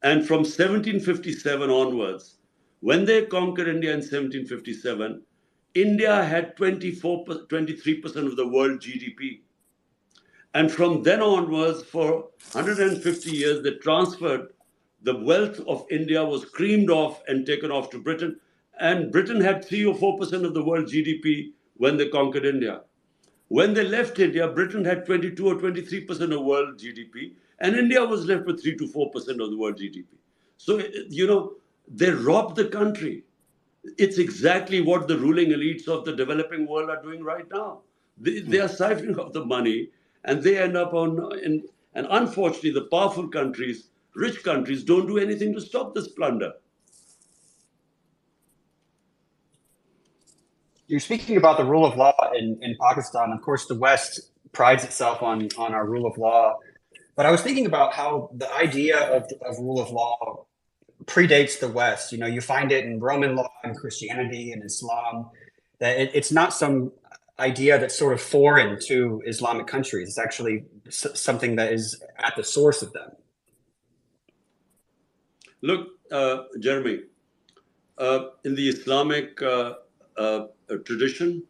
And from 1757 onwards, when they conquered India in 1757, India had 23% of the world GDP. And from then onwards, for 150 years, they transferred the wealth of India, was creamed off and taken off to Britain. And Britain had 3 or 4% of the world GDP when they conquered India. When they left India, Britain had 22 or 23% of world GDP, and India was left with 3 to 4% of the world GDP. So, they robbed the country. It's exactly what the ruling elites of the developing world are doing right now. They are siphoning off the money, and they end up and unfortunately, the powerful countries, rich countries, don't do anything to stop this plunder. You're speaking about the rule of law in Pakistan. Of course, the West prides itself on our rule of law. But I was thinking about how the idea of rule of law predates the West. You find it in Roman law and Christianity and Islam, that it's not some idea that's sort of foreign to Islamic countries. It's actually something that is at the source of them. Look, Jeremy, in the Islamic tradition,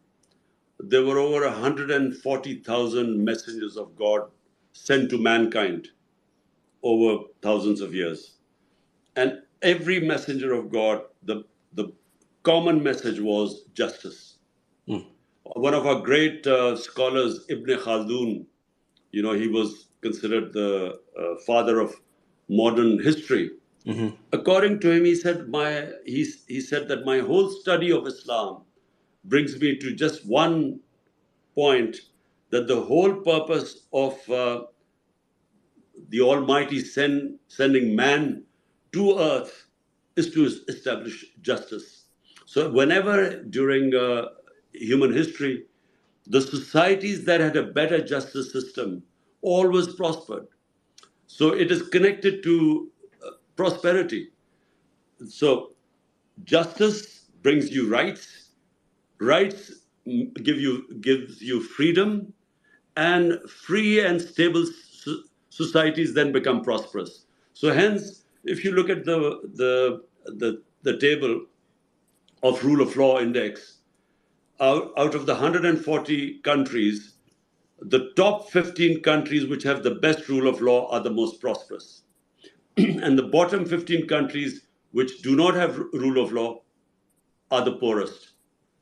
there were over 140,000 messengers of God sent to mankind over thousands of years. And every messenger of God, the common message was justice. One of our great scholars, Ibn Khaldun, he was considered the father of modern history. According to him, he said that my whole study of Islam brings me to just one point, that the whole purpose of the Almighty sending man to earth is to establish justice. So whenever during human history, the societies that had a better justice system always prospered. So it is connected to prosperity. So justice brings you rights. Rights gives you freedom, and free and stable societies then become prosperous. So hence, if you look at the table of rule of law index, out of the 140 countries, the top 15 countries which have the best rule of law are the most prosperous. And the bottom 15 countries which do not have rule of law are the poorest.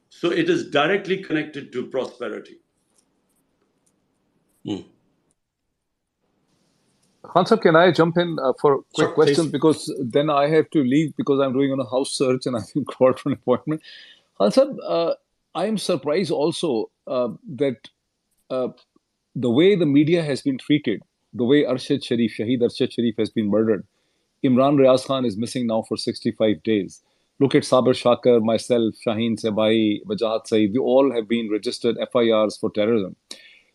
So it is directly connected to prosperity. Khan Sahib, can I jump in for quick Sure, questions? please. Because then I have to leave because I'm doing on a house search and I've been called for an appointment. Khan Sahib, I am surprised also that uh, the way the media has been treated, the way Shahid Arshad Sharif has been murdered. Imran Riaz Khan is missing now for 65 days. Look at Sabir Shakar, myself, Shaheen Sebai, Wajahat Saeed. We all have been registered FIRs for terrorism.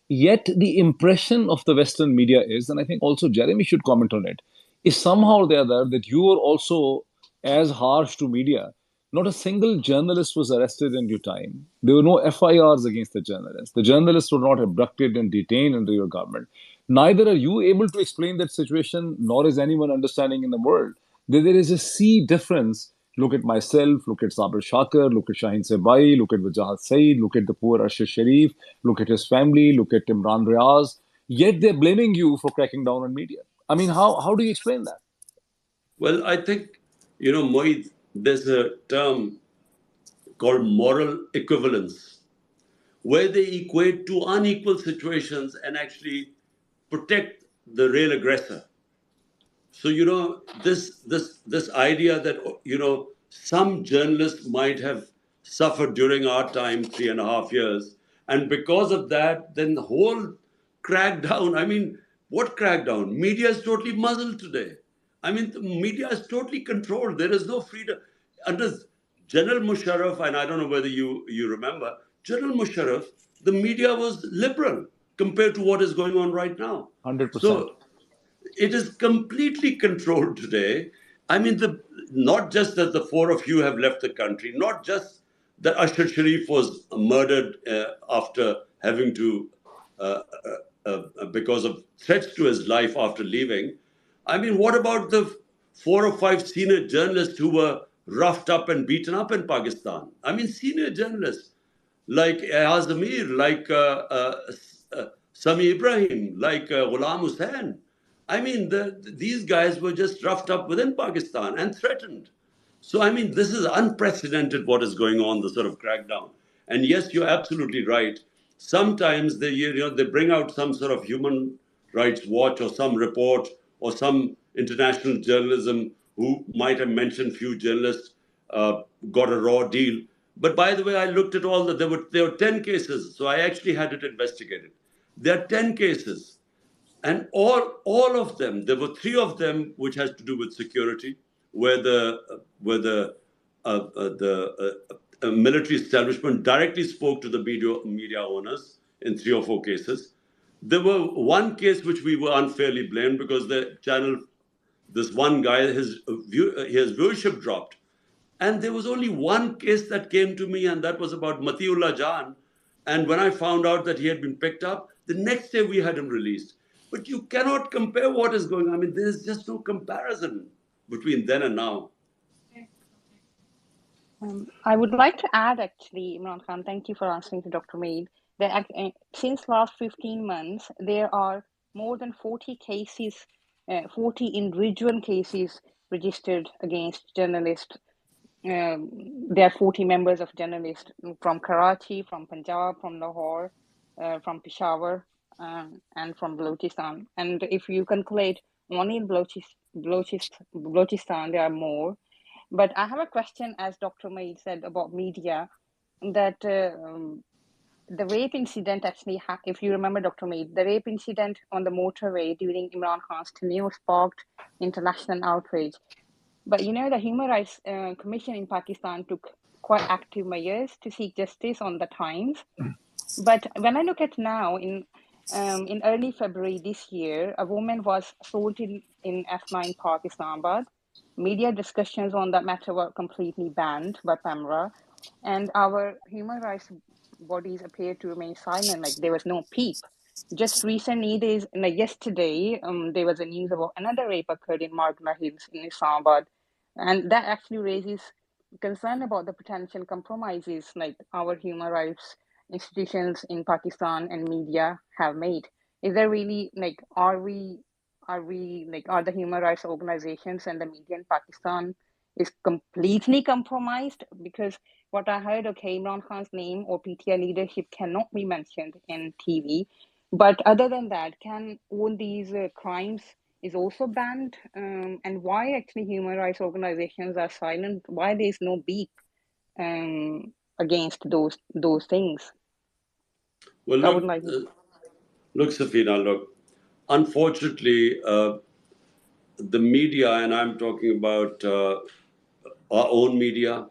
Yet the impression of the Western media is, and I think also Jeremy should comment on it, is somehow or the other that you are also as harsh to media. Not a single journalist was arrested in your time. There were no FIRs against the journalists. The journalists were not abducted and detained under your government. Neither are you able to explain that situation, nor is anyone understanding in the world. There is a sea difference. Look at myself, look at Sabir Shakar, look at Shaheen Sebai, look at Wajahat Saeed, look at the poor Arshad Sharif, look at his family, look at Imran Riaz. Yet they're blaming you for cracking down on media. I mean, how do you explain that? Well, I think, Moeed, there's a term called moral equivalence, where they equate two unequal situations and actually protect the real aggressor. So this idea that some journalists might have suffered during our time 3.5 years, and because of that, then the whole crackdown. I mean, what crackdown? Media is totally muzzled today. I mean, the media is totally controlled. There is no freedom under General Musharraf, and I don't know whether you remember General Musharraf. The media was liberal compared to what is going on right now. 100%. So it is completely controlled today. I mean, not just that the four of you have left the country, not just that Ashar Sharif was murdered after having to, because of threats to his life after leaving. I mean, what about the 4 or 5 senior journalists who were roughed up and beaten up in Pakistan? I mean, senior journalists like Azamir, like Sami Ibrahim, like Ghulam Hussain. I mean, these guys were just roughed up within Pakistan and threatened. So, I mean, this is unprecedented what is going on, the sort of crackdown. And yes, you're absolutely right. Sometimes they bring out some sort of human rights watch or some report or some international journalism who might have mentioned few journalists got a raw deal. But by the way, I looked at all there were 10 cases, so I actually had it investigated. There are 10 cases. And all of them, there were 3 of them which has to do with security, where the military establishment directly spoke to the media owners in 3 or 4 cases. There were one case which we were unfairly blamed because the channel, this one guy, his viewership dropped. And there was only one case that came to me, and that was about Matiullah Jan. And when I found out that he had been picked up, the next day we had him released. But you cannot compare what is going on. I mean, there's just no comparison between then and now. I would like to add, actually, Imran Khan, thank you for answering to Dr. Mead, that since last 15 months, there are more than 40 cases, 40 individual cases registered against journalists. There are 40 members of journalists from Karachi, from Punjab, from Lahore, from Peshawar, and from Balochistan. And if you calculate only in Balochistan, there are more. But I have a question, as Dr. Maid said about media, that the rape incident actually, if you remember, Dr. Maid, the rape incident on the motorway during Imran Khan's tenure sparked international outrage. But the Human Rights Commission in Pakistan took quite active measures to seek justice on the times. But when I look at now, in early February this year, a woman was assaulted in F9 Park, Islamabad. Media discussions on that matter were completely banned by PAMRA, and our human rights bodies appeared to remain silent, like there was no peep. Just recently, yesterday, there was a news about another rape occurred in Margla Hills in Islamabad, and that actually raises concern about the potential compromises like our human rights institutions in Pakistan and media have made. Is there really are the human rights organizations and the media in Pakistan is completely compromised? Because what I heard, okay, Imran Khan's name or PTI leadership cannot be mentioned in TV, but other than that, can all these crimes is also banned, and why actually human rights organizations are silent, why there is no beat against those things. Well, So I would like. look, Safina, look. Unfortunately, the media, and I'm talking about our own media,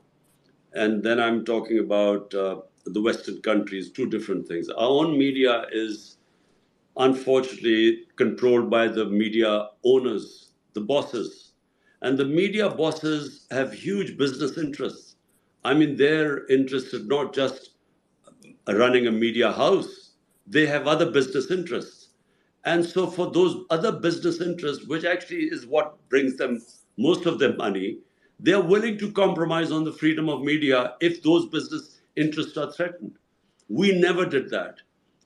and then I'm talking about the Western countries, two different things. Our own media is unfortunately controlled by the media owners, the bosses. And the media bosses have huge business interests. I mean, they're interested not just running a media house, they have other business interests. And so, for those other business interests, which actually is what brings them most of their money, they're willing to compromise on the freedom of media if those business interests are threatened. We never did that.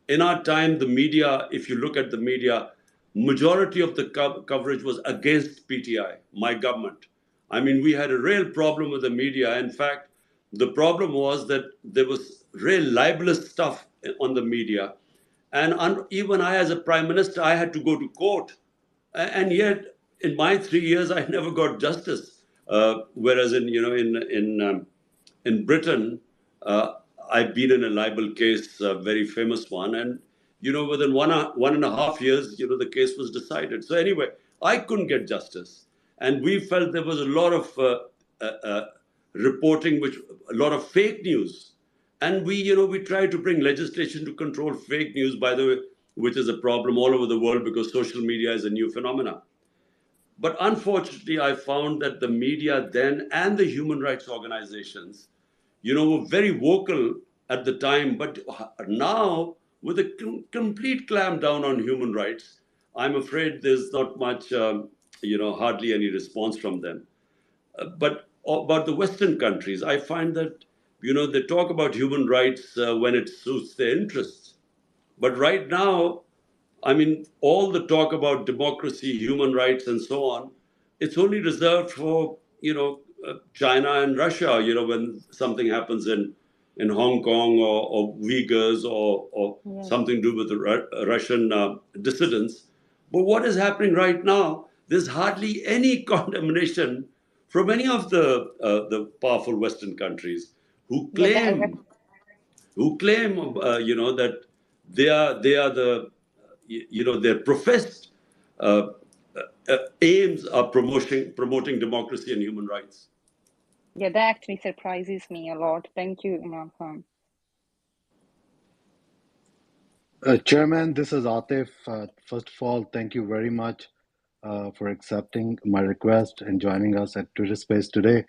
In our time, the media, if you look at the media, majority of the coverage was against PTI, my government. I mean, we had a real problem with the media. In fact, the problem was that there was real libelous stuff on the media. And even I, as a prime minister, I had to go to court. And yet, in my 3 years, I never got justice. Whereas in Britain, I've been in a libel case, a very famous one, and within 1.5 years, the case was decided. So anyway, I couldn't get justice, and we felt there was a lot of reporting, a lot of fake news, and we tried to bring legislation to control fake news, by the way, which is a problem all over the world because social media is a new phenomenon. But unfortunately, I found that the media then and the human rights organizations, were very vocal at the time. But now, with a complete clampdown on human rights, I'm afraid there's not much, hardly any response from them. But about the Western countries, I find that, they talk about human rights when it suits their interests. But right now, I mean, all the talk about democracy, human rights, and so on, it's only reserved for, China and Russia, when something happens in Hong Kong or Uyghurs or Yes. something to do with the Russian dissidents. But what is happening right now, there's hardly any condemnation from any of the powerful Western countries who Yeah, claim that they are the their professed uh, aims are promoting democracy and human rights. yeah, that actually surprises me a lot. Thank you, Imran Khan. Chairman, this is Atif. First of all, thank you very much for accepting my request and joining us at Twitter Space today.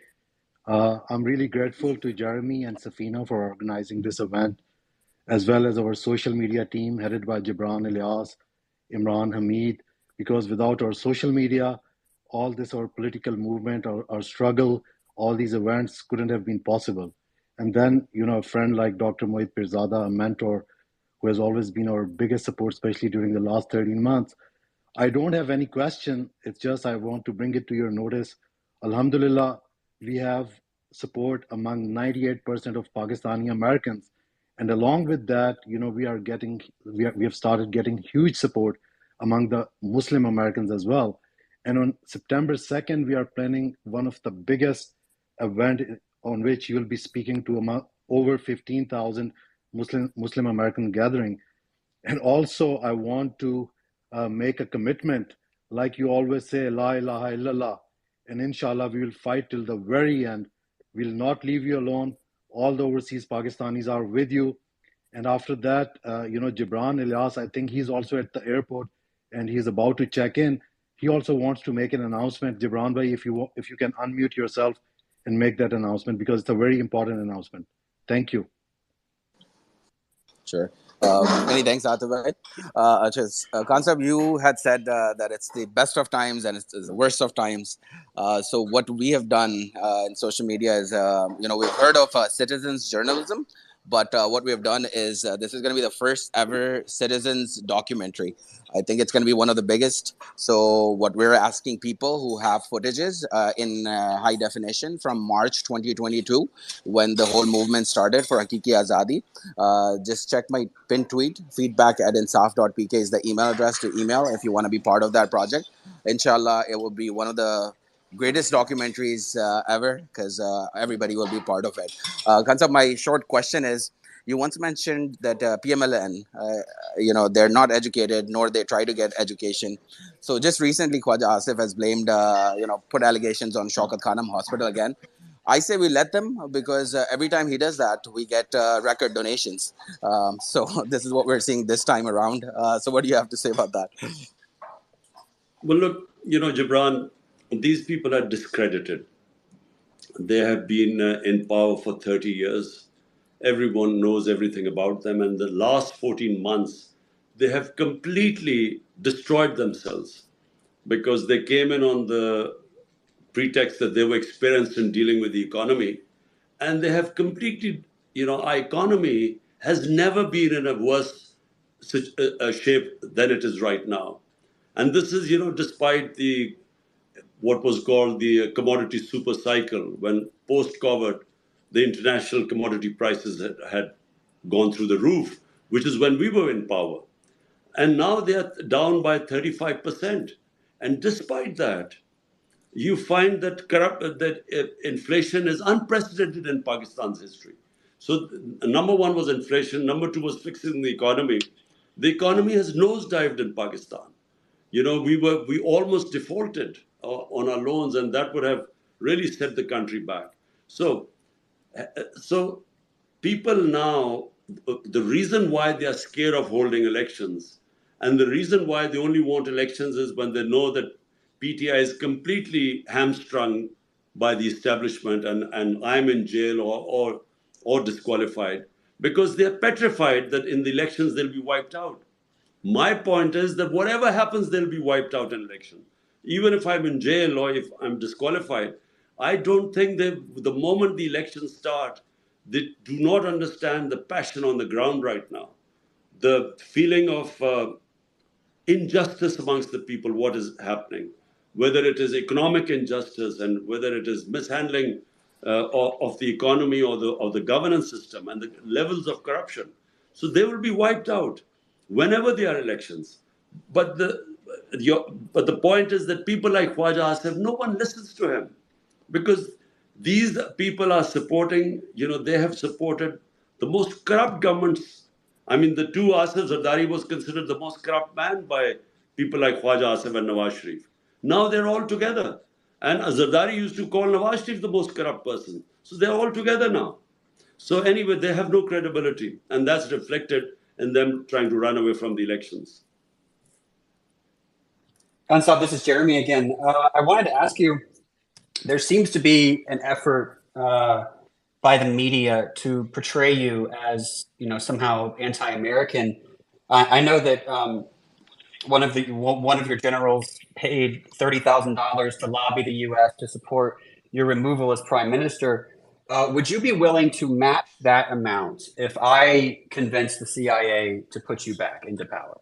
I'm really grateful to Jeremy and Safina for organizing this event, as well as our social media team headed by Gibran Ilyas, Imran Hamid, because without our social media, all this, our political movement, our struggle, all these events couldn't have been possible. And then, a friend like Dr. Mohit Pirzada, a mentor who has always been our biggest support, especially during the last 13 months. I don't have any question. It's just I want to bring it to your notice. Alhamdulillah, we have support among 98% of Pakistani Americans. And along with that, we have started getting huge support among the Muslim Americans as well. And on September 2nd, we are planning one of the biggest event on which you'll be speaking to over 15,000 Muslim American gathering. And also, I want to make a commitment, like you always say, La ilaha illallah. And inshallah, we will fight till the very end. We'll not leave you alone. All the overseas Pakistanis are with you. And after that, Gibran Ilyas, I think he's also at the airport and he's about to check in. He also wants to make an announcement. Gibran bhai, if you can unmute yourself and make that announcement, because it's a very important announcement. Thank you. Sure. Many thanks, Atif. Kansab, you had said that it's the best of times and it's the worst of times. So what we have done in social media is, we've heard of citizens journalism, But what we have done is this is going to be the first ever citizens documentary. I think it's going to be one of the biggest. So what we're asking people who have footages in high definition from March 2022, when the whole movement started for Hakiki Azadi, just check my pinned tweet. feedback@insaf.pk is the email address to email if you want to be part of that project. Inshallah, it will be one of the greatest documentaries ever, because everybody will be part of it. Kansab, my short question is, you once mentioned that PMLN, they're not educated, nor they try to get education. So just recently, Khwaja Asif has blamed, put allegations on Shaukat Khanam Hospital again. I say we let them, because every time he does that, we get record donations. So this is what we're seeing this time around. So what do you have to say about that? Well, look, Gibran, these people are discredited. They have been in power for 30 years. Everyone knows everything about them. And the last 14 months, they have completely destroyed themselves because they came in on the pretext that they were experienced in dealing with the economy. And they have completely, our economy has never been in a worse shape than it is right now. And this is, despite what was called the commodity super cycle, when post-COVID, the international commodity prices had gone through the roof, which is when we were in power. And now they are down by 35%. And despite that, you find that inflation is unprecedented in Pakistan's history. So number one was inflation. Number two was fixing the economy. The economy has nosedived in Pakistan. We almost defaulted on our loans, and that would have really set the country back. So people now, the reason why they are scared of holding elections, and the reason why they only want elections is when they know that PTI is completely hamstrung by the establishment, and I'm in jail or disqualified, because they're petrified that in the elections they'll be wiped out. My point is that whatever happens, they'll be wiped out in election. Even if I'm in jail or if I'm disqualified, I don't think that the moment the elections start, they do not understand the passion on the ground right now. The feeling of injustice amongst the people, what is happening, whether it is economic injustice and whether it is mishandling of the economy or the governance system and the levels of corruption. So they will be wiped out whenever there are elections. But the point is that people like Khwaja Asif, no one listens to him, because these people are supporting, they have supported the most corrupt governments. I mean, the two Asif Zardari was considered the most corrupt man by people like Khwaja Asif and Nawaz Sharif. Now they're all together. And Zardari used to call Nawaz Sharif the most corrupt person. So they're all together now. So anyway, they have no credibility. And that's reflected in them trying to run away from the elections. Ansab, this is Jeremy again. I wanted to ask you, there seems to be an effort by the media to portray you as, somehow anti-American. I know that one of your generals paid $30,000 to lobby the U.S. to support your removal as prime minister. Would you be willing to match that amount if I convince the CIA to put you back into power?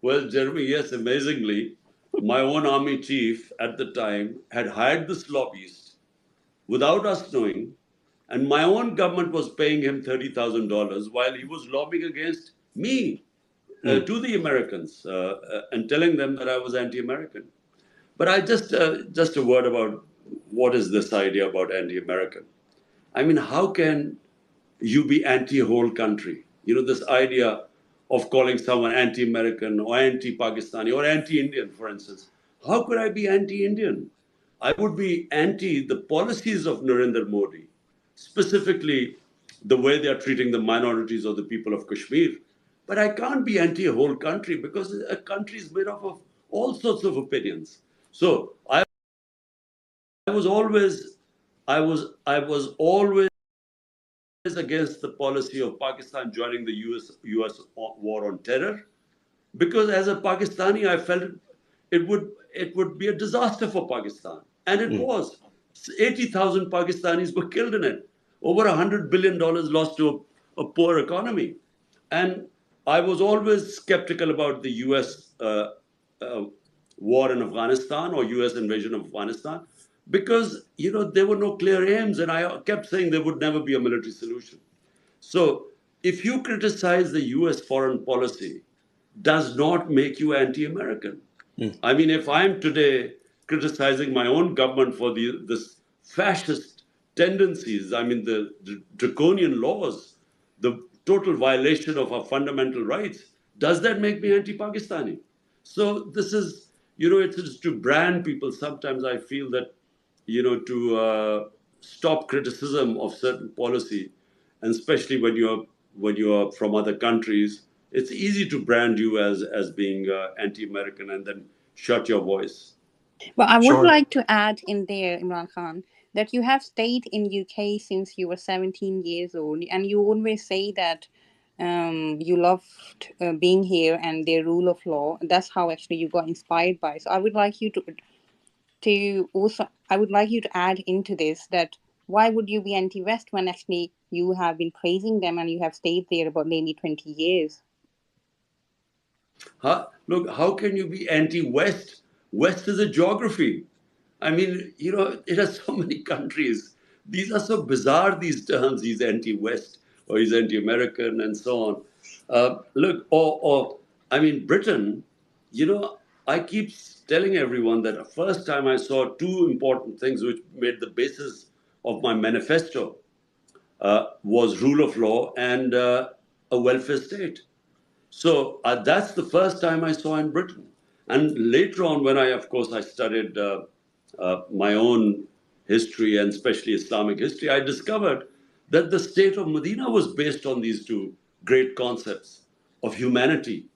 Well, Jeremy, yes, amazingly, my own army chief at the time had hired this lobbyist without us knowing, and my own government was paying him $30,000 while he was lobbying against me to the Americans and telling them that I was anti-American. But I just a word about what is this idea about anti-American. I mean, how can you be anti-whole country? This idea of calling someone anti-American or anti-Pakistani or anti-Indian, for instance. How could I be anti-Indian? I would be anti the policies of Narendra Modi, specifically the way they are treating the minorities or the people of Kashmir. But I can't be anti a whole country, because a country is made up of all sorts of opinions. So I was always against the policy of Pakistan joining the US war on terror, because as a Pakistani, I felt it would be a disaster for Pakistan, and it was. 80,000 Pakistanis were killed in it. over $100 billion lost to a poor economy. And I was always skeptical about the US uh, war in Afghanistan or US invasion of Afghanistan because, there were no clear aims. And I kept saying there would never be a military solution. So if you criticize the US foreign policy, does not make you anti-American. I mean, if I'm today criticizing my own government for this fascist tendencies, I mean, the draconian laws, the total violation of our fundamental rights, does that make me anti-Pakistani? So this is, it's to brand people. Sometimes I feel that, to stop criticism of certain policy, and especially when you're from other countries, it's easy to brand you as being anti-American and then shut your voice. Well, I would Sure. like to add in there, Imran Khan, that you have stayed in UK since you were 17 years old, and you always say that you loved being here and their rule of law. That's how actually you got inspired by. So I would like you I would like you to add into this that why would you be anti-West when actually you have been praising them and you have stayed there about maybe 20 years? Look, how can you be anti-West? West is a geography. I mean, it has so many countries. These are so bizarre, these terms. He's anti-West or he's anti-American and so on. Look, I mean, Britain, I keep telling everyone that the first time I saw two important things which made the basis of my manifesto was rule of law and a welfare state. So that's the first time I saw in Britain. And later on, when of course, I studied my own history and especially Islamic history, I discovered that the state of Medina was based on these two great concepts of humanity,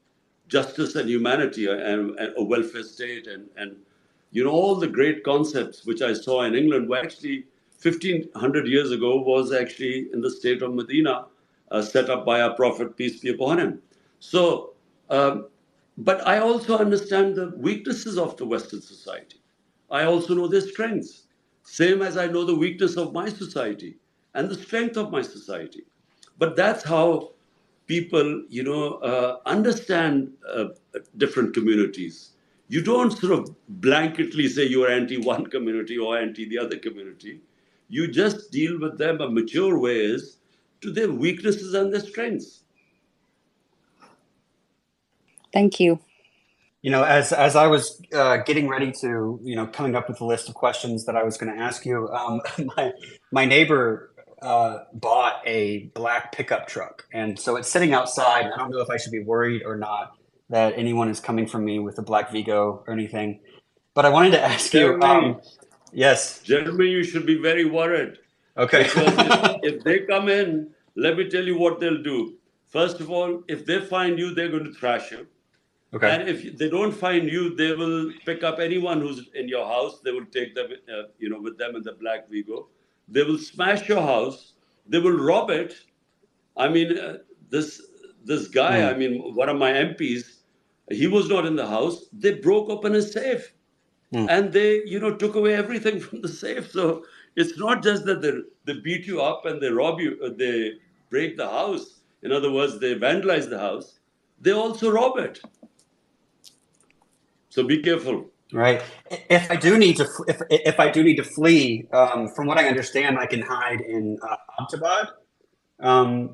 justice and humanity, and a welfare state, and all the great concepts which I saw in England were actually 1500 years ago was actually in the state of Medina, set up by our Prophet, peace be upon him. So, but I also understand the weaknesses of the Western society. I also know their strengths, same as I know the weakness of my society and the strength of my society. But that's how people, understand different communities. You don't sort of blanketly say you're anti one community or anti the other community. You just deal with them in mature ways to their weaknesses and their strengths. Thank you. As I was getting ready to, coming up with a list of questions that I was going to ask you, my neighbor bought a black pickup truck, and so it's sitting outside. I don't know if I should be worried or not that anyone is coming from me with a black Vigo or anything. But I wanted to ask you, Jeremy, yes, Jeremy, you should be very worried okay, because if they come in, let me tell you what they'll do. First of all, if they find you, they're going to thrash you. okay, And if they don't find you, they will pick up anyone who's in your house. They will take them, with them in the black Vigo. They will smash your house. They will rob it. I mean, this guy. I mean, one of my MPs. He was not in the house. They broke open his safe, and they, took away everything from the safe. So it's not just that they beat you up and they rob you. They break the house. In other words, they vandalize the house. They also rob it. So be careful. right. If I do need to, if I do need to flee, from what I understand, I can hide in Abbottabad,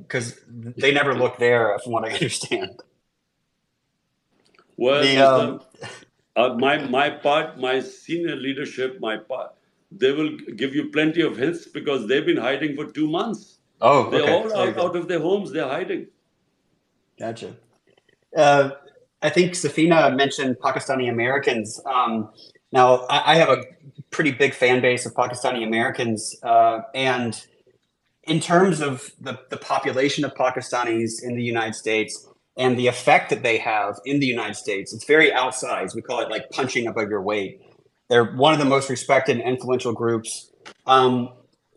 because they never look there, from what I understand. Well, The my senior leadership, they will give you plenty of hints because they've been hiding for 2 months. oh, They're okay, all there you out go. of their homes. They're hiding. Gotcha. Uh, I think Safina mentioned Pakistani Americans. Now, I have a pretty big fan base of Pakistani Americans, and in terms of the population of Pakistanis in the United States and the effect that they have in the United States, it's very outsized. We call it like punching above your weight. They're one of the most respected and influential groups.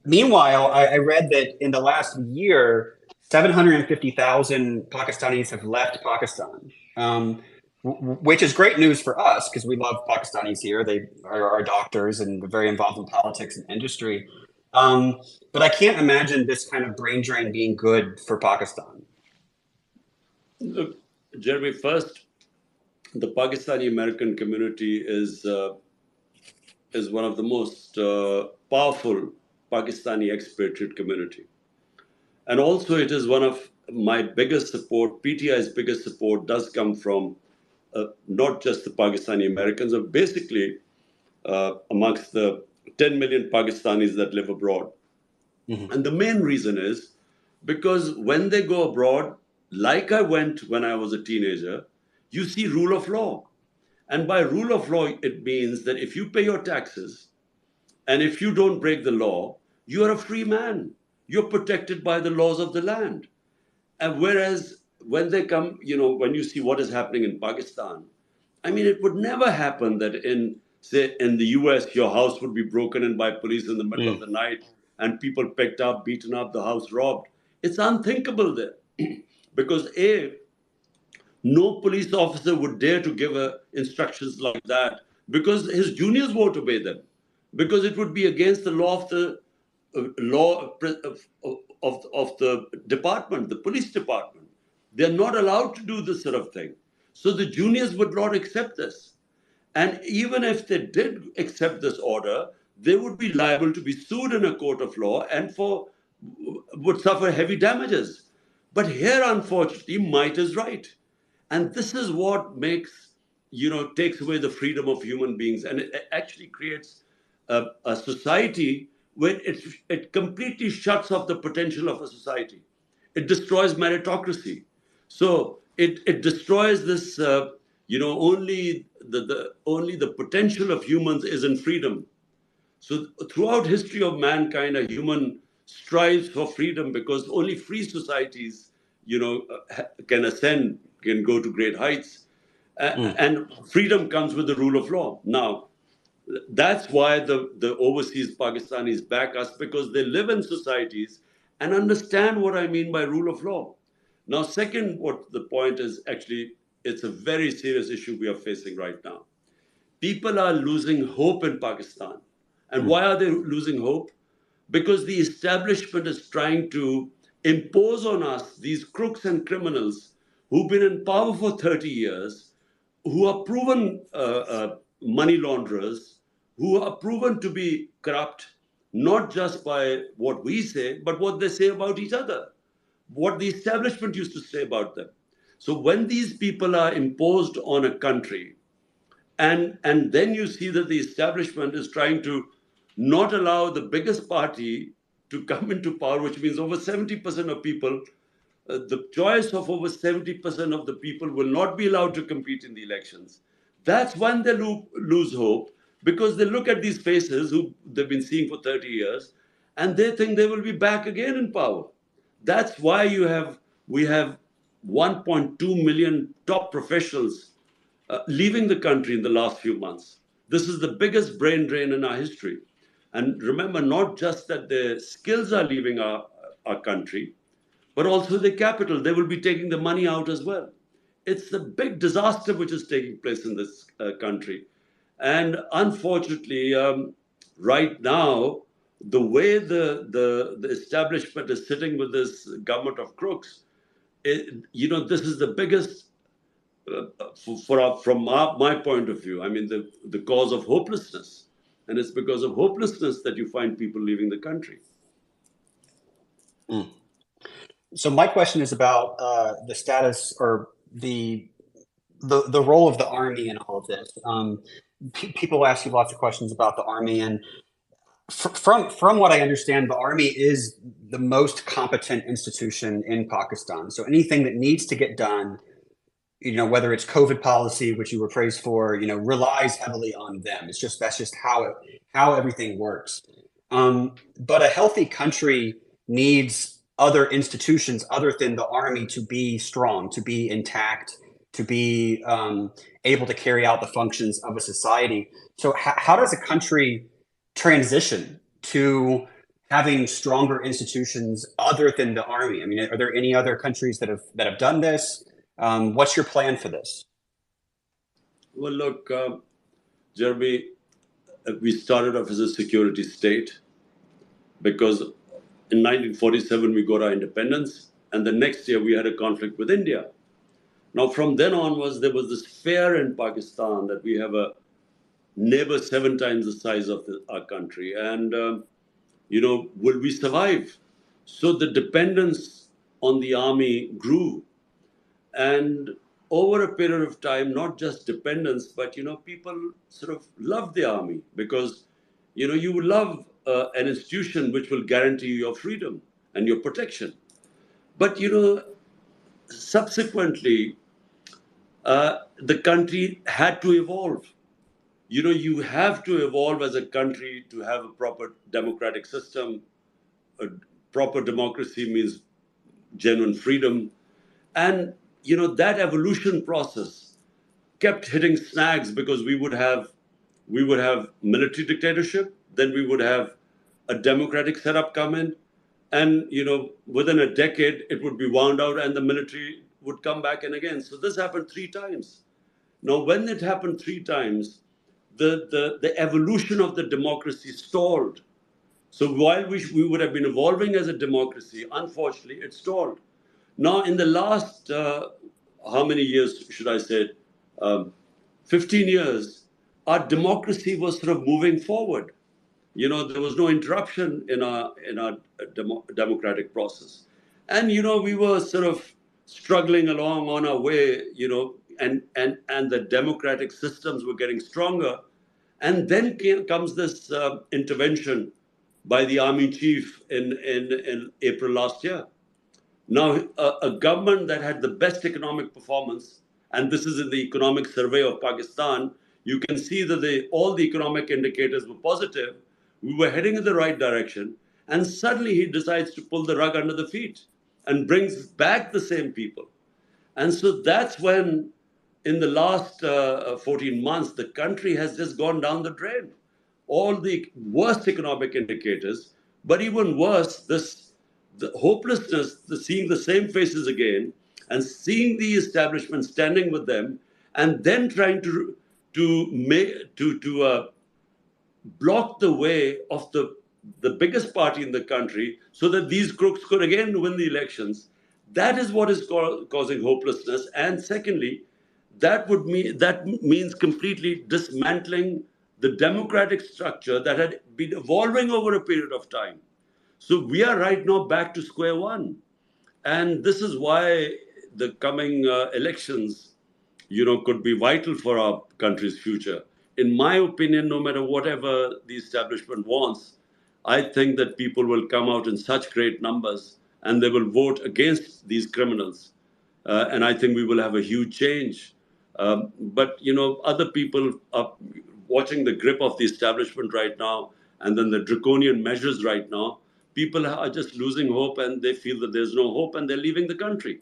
Meanwhile, I read that in the last year, 750,000 Pakistanis have left Pakistan, which is great news for us because we love Pakistanis here. They are our doctors and very involved in politics and industry. But I can't imagine this kind of brain drain being good for Pakistan. Look, Jeremy, first, the Pakistani American community is one of the most powerful Pakistani expatriate community. And also it is one of my biggest support, PTI's biggest support does come from not just the Pakistani Americans, but basically amongst the 10 million Pakistanis that live abroad. Mm-hmm. And the main reason is because when they go abroad, like I went when I was a teenager, you see rule of law. And by rule of law, it means that if you pay your taxes and if you don't break the law, you are a free man. You're protected by the laws of the land. And whereas when they come, when you see what is happening in Pakistan, I mean, it would never happen that say, in the US, your house would be broken in by police in the middle of the night and people picked up, beaten up, the house robbed. It's unthinkable there. Because no police officer would dare to give instructions like that because his juniors won't obey them. Because it would be against the law of the of the department, the police department. They're not allowed to do this sort of thing. So the juniors would not accept this. And even if they did accept this order, they would be liable to be sued in a court of law and would suffer heavy damages. But here, unfortunately, might is right. And this is what takes away the freedom of human beings. And it actually creates a society where it completely shuts off the potential of a society. It destroys meritocracy. So it destroys this, only the potential of humans is in freedom. So throughout history of mankind, a human strives for freedom because only free societies, can ascend, can go to great heights. And freedom comes with the rule of law. Now, that's why the overseas Pakistanis back us, because they live in societies and understand what I mean by rule of law. Now, second, what the point is, actually, it's a very serious issue we are facing right now. People are losing hope in Pakistan. And why are they losing hope? Because the establishment is trying to impose on us these crooks and criminals who've been in power for 30 years, who are proven money launderers, who are proven to be corrupt, not just by what we say, but what they say about each other, what the establishment used to say about them. So when these people are imposed on a country, and then you see that the establishment is trying to not allow the biggest party to come into power, which means over 70% of people, the choice of over 70% of the people will not be allowed to compete in the elections. That's when they lose hope, because they look at these faces who they've been seeing for 30 years and they think they will be back again in power. That's why we have 1.2 million top professionals leaving the country in the last few months. This is the biggest brain drain in our history. And remember, not just that the skills are leaving our country, but also the capital. They will be taking the money out as well. It's a big disaster which is taking place in this country. And unfortunately, right now, the way the establishment is sitting with this government of crooks, this is the biggest, from my point of view, I mean, the cause of hopelessness. And it's because of hopelessness that you find people leaving the country. So my question is about the status or the role of the Army in all of this. People ask you lots of questions about the Army, and from what I understand, the Army is the most competent institution in Pakistan. So anything that needs to get done, whether it's COVID policy, which you were praised for, relies heavily on them. That's just how everything works. But a healthy country needs other institutions other than the Army to be strong, to be intact, to be able to carry out the functions of a society. So how does a country transition to having stronger institutions other than the Army? I mean, are there any other countries that have done this? What's your plan for this? Well, look, Jeremy, we started off as a security state. because in 1947 we got our independence, and the next year we had a conflict with India. Now, from then onwards, there was this fear in Pakistan that we have a neighbor 7 times the size of our country, and will we survive? So the dependence on the army grew, and over a period of time, not just dependence, but people sort of love the army because you love an institution which will guarantee you your freedom and your protection. But subsequently, the country had to evolve. You have to evolve as a country to have a proper democratic system. A proper democracy means genuine freedom. And, that evolution process kept hitting snags because we would have military dictatorship, then we would have a democratic setup come in, and within a decade it would be wound out and the military would come back in again. So this happened 3 times. Now, when it happened 3 times, the evolution of the democracy stalled. So while we would have been evolving as a democracy, unfortunately, it stalled. Now, in the last, how many years should I say, 15 years, our democracy was sort of moving forward. There was no interruption in our democratic process. And, we were sort of struggling along on our way, and the democratic systems were getting stronger. And then comes this intervention by the army chief in April last year. Now, a government that had the best economic performance, and this is in the economic survey of Pakistan, you can see that all the economic indicators were positive. We were heading in the right direction, and suddenly he decides to pull the rug under the feet and brings back the same people. And so that's when, in the last 14 months, the country has just gone down the drain. All the worst economic indicators, but even worse, the hopelessness, seeing the same faces again, and seeing the establishment standing with them, and then trying to block the way of the biggest party in the country so that these crooks could again win the elections. That is what is causing hopelessness. And secondly, that means completely dismantling the democratic structure that had been evolving over a period of time. So we are right now back to square one. And this is why the coming elections, could be vital for our country's future. In my opinion, no matter whatever the establishment wants, I think that people will come out in such great numbers and they will vote against these criminals. And I think we will have a huge change. But, other people are watching the grip of the establishment right now, and then the draconian measures right now. People are just losing hope, and they feel that there's no hope, and they're leaving the country.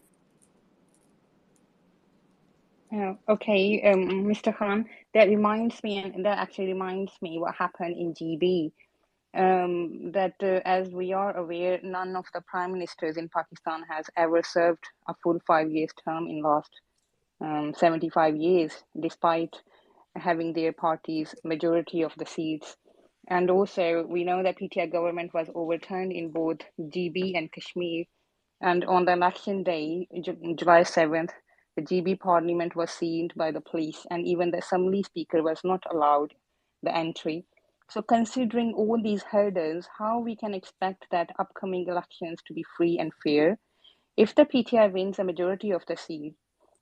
Okay, Mr. Khan, that actually reminds me what happened in GB. As we are aware, none of the prime ministers in Pakistan has ever served a full 5 years term in last 75 years, despite having their party's majority of the seats. And also, we know that PTI government was overturned in both GB and Kashmir. And on the election day, July 7th, the GB parliament was sealed by the police, and even the assembly speaker was not allowed the entry. So considering all these hurdles, how we can expect that upcoming elections to be free and fair? If the PTI wins a majority of the seat,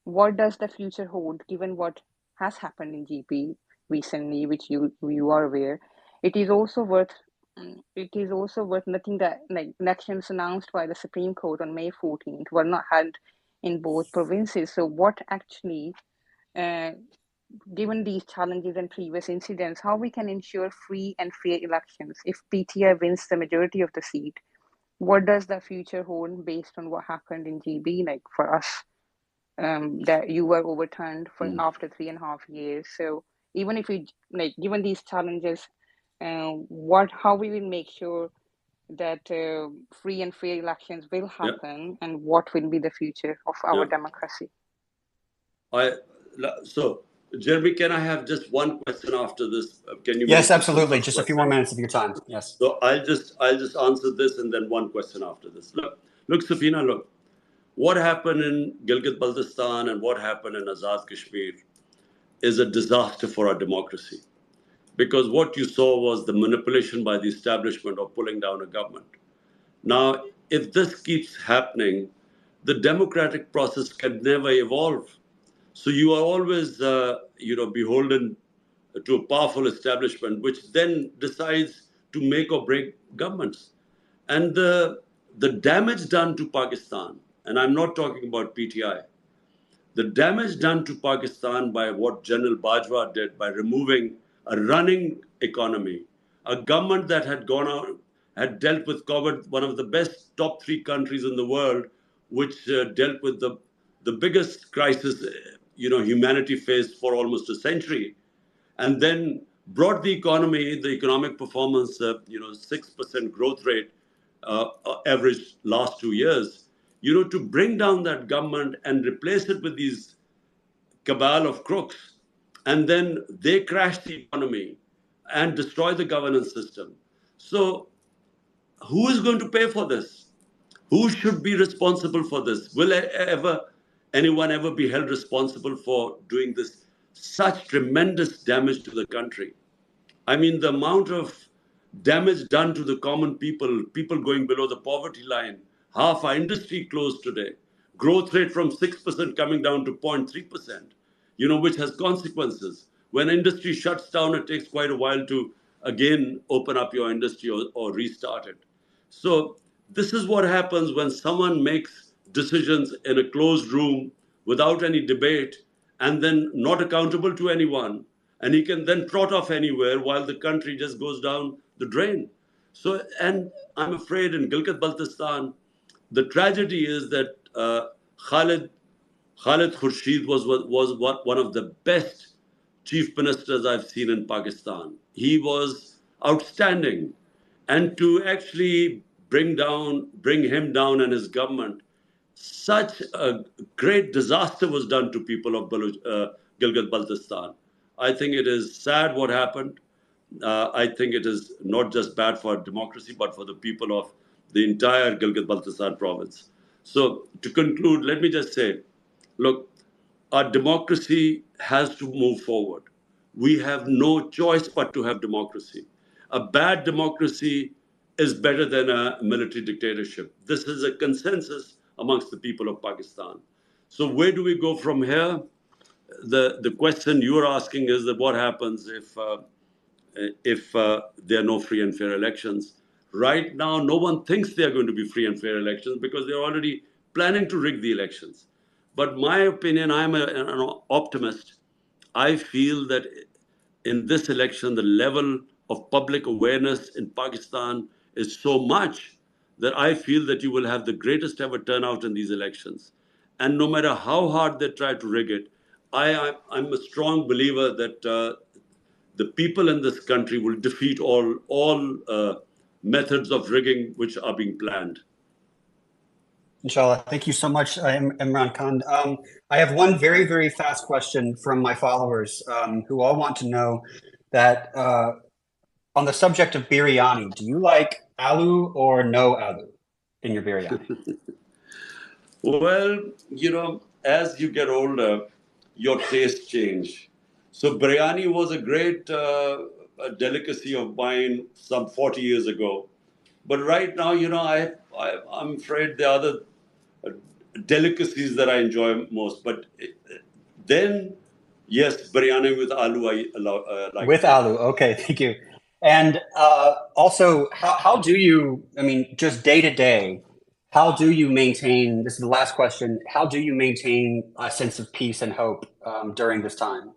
what does the future hold given what has happened in GB recently, which you are aware? It is also worth noting that elections announced by the Supreme Court on May 14th were not held in both provinces. So what actually, given these challenges and previous incidents, how we can ensure free and fair elections if PTI wins the majority of the seat? What does the future hold based on what happened in GB, for us, that you were overturned for after 3.5 years? So even if we given these challenges, how we will make sure that free and fair elections will happen, and what will be the future of our democracy? So Jeremy, can I have just one question after this? Can you Yes, make this a absolutely. one Just a few more question? minutes of your time. Yes. So I'll just answer this and then one question after this. Look, Safina, look. What happened in Gilgit-Baltistan and what happened in Azad Kashmir is a disaster for our democracy. Because what you saw was the manipulation by the establishment of pulling down a government. Now, if this keeps happening, the democratic process can never evolve. So you are always, beholden to a powerful establishment, which then decides to make or break governments. And the damage done to Pakistan, and I'm not talking about PTI, the damage done to Pakistan by what General Bajwa did by removing a running economy, a government that had gone out, had dealt with COVID, one of the best top 3 countries in the world, which dealt with the biggest crisis, humanity faced for almost a century, and then brought the economy, the economic performance, 6% growth rate, average last 2 years, to bring down that government and replace it with these cabal of crooks. And then they crash the economy and destroy the governance system. So who is going to pay for this? Who should be responsible for this? Will anyone ever be held responsible for doing this such tremendous damage to the country? I mean, the amount of damage done to the common people going below the poverty line, half our industry closed today, growth rate from 6% coming down to 0.3%, which has consequences. When industry shuts down, it takes quite a while to again open up your industry or restart it. So this is what happens when someone makes decisions in a closed room without any debate and then not accountable to anyone. And he can then trot off anywhere while the country just goes down the drain. So, and I'm afraid in Gilgit-Baltistan, the tragedy is that Khalid Khurshid was one of the best chief ministers I've seen in Pakistan. He was outstanding. And to actually bring him down and his government, such a great disaster was done to people of Gilgit-Baltistan. I think it is sad what happened. I think it is not just bad for democracy, but for the people of the entire Gilgit-Baltistan province. So to conclude, let me just say, look, our democracy has to move forward. We have no choice but to have democracy. A bad democracy is better than a military dictatorship. This is a consensus amongst the people of Pakistan. So where do we go from here? The question you are asking is that what happens if there are no free and fair elections? Right now, no one thinks there are going to be free and fair elections because they're already planning to rig the elections. But my opinion, I'm an optimist. I feel that in this election, the level of public awareness in Pakistan is so much that I feel that you will have the greatest ever turnout in these elections. And no matter how hard they try to rig it, I'm a strong believer that the people in this country will defeat all methods of rigging which are being planned. Inshallah. Thank you so much, Imran Khan. I have one very, very fast question from my followers who all want to know that on the subject of biryani, do you like aloo or no aloo in your biryani? Well, as you get older, your tastes change. So biryani was a great a delicacy of mine some 40 years ago. But right now, I'm afraid there are other uh, delicacies that I enjoy most. But then, yes, biryani with aloo like With to eat. aloo. Okay, thank you. And also, how do you, I mean, just day to day, how do you maintain, this is the last question, how do you maintain a sense of peace and hope during this time?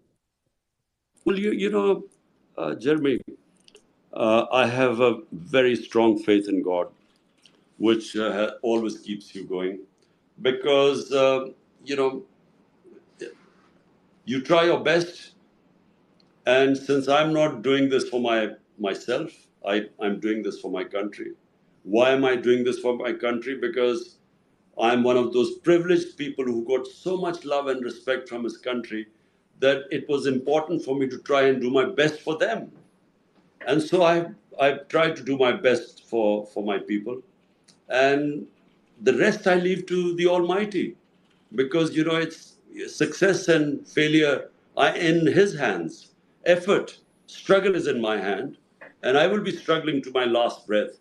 Well, Jeremy, I have a very strong faith in God, which always keeps you going, because you try your best, and since I'm not doing this for myself, I'm doing this for my country. Why am I doing this for my country? Because I'm one of those privileged people who got so much love and respect from his country that it was important for me to try and do my best for them. And so I've tried to do my best for my people. And the rest I leave to the Almighty, because, you know, it's success and failure are in His hands. Effort, struggle is in my hand, and I will be struggling to my last breath.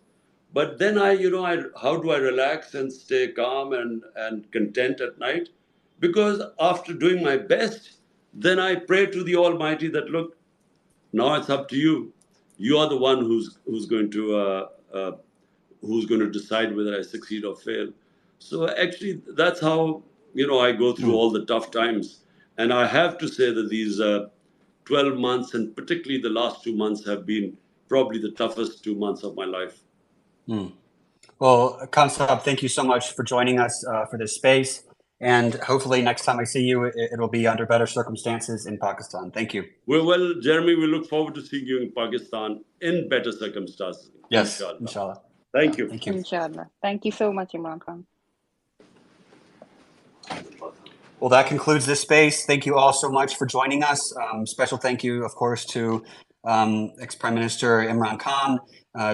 But then how do I relax and stay calm and content at night? Because after doing my best, then I pray to the Almighty that, look, now it's up to you. You are the one who's going to decide whether I succeed or fail. So actually, that's how I go through all the tough times. And I have to say that these 12 months, and particularly the last 2 months, have been probably the toughest 2 months of my life. Well, Khan Saab, thank you so much for joining us for this space. And hopefully next time I see you, it'll be under better circumstances in Pakistan. Thank you. Well, Jeremy, we look forward to seeing you in Pakistan in better circumstances. Yes, inshallah. Thank you. Thank you. Inshallah. Thank you so much, Imran Khan. Well, that concludes this space. Thank you all so much for joining us. Special thank you, of course, to ex-Prime Minister Imran Khan,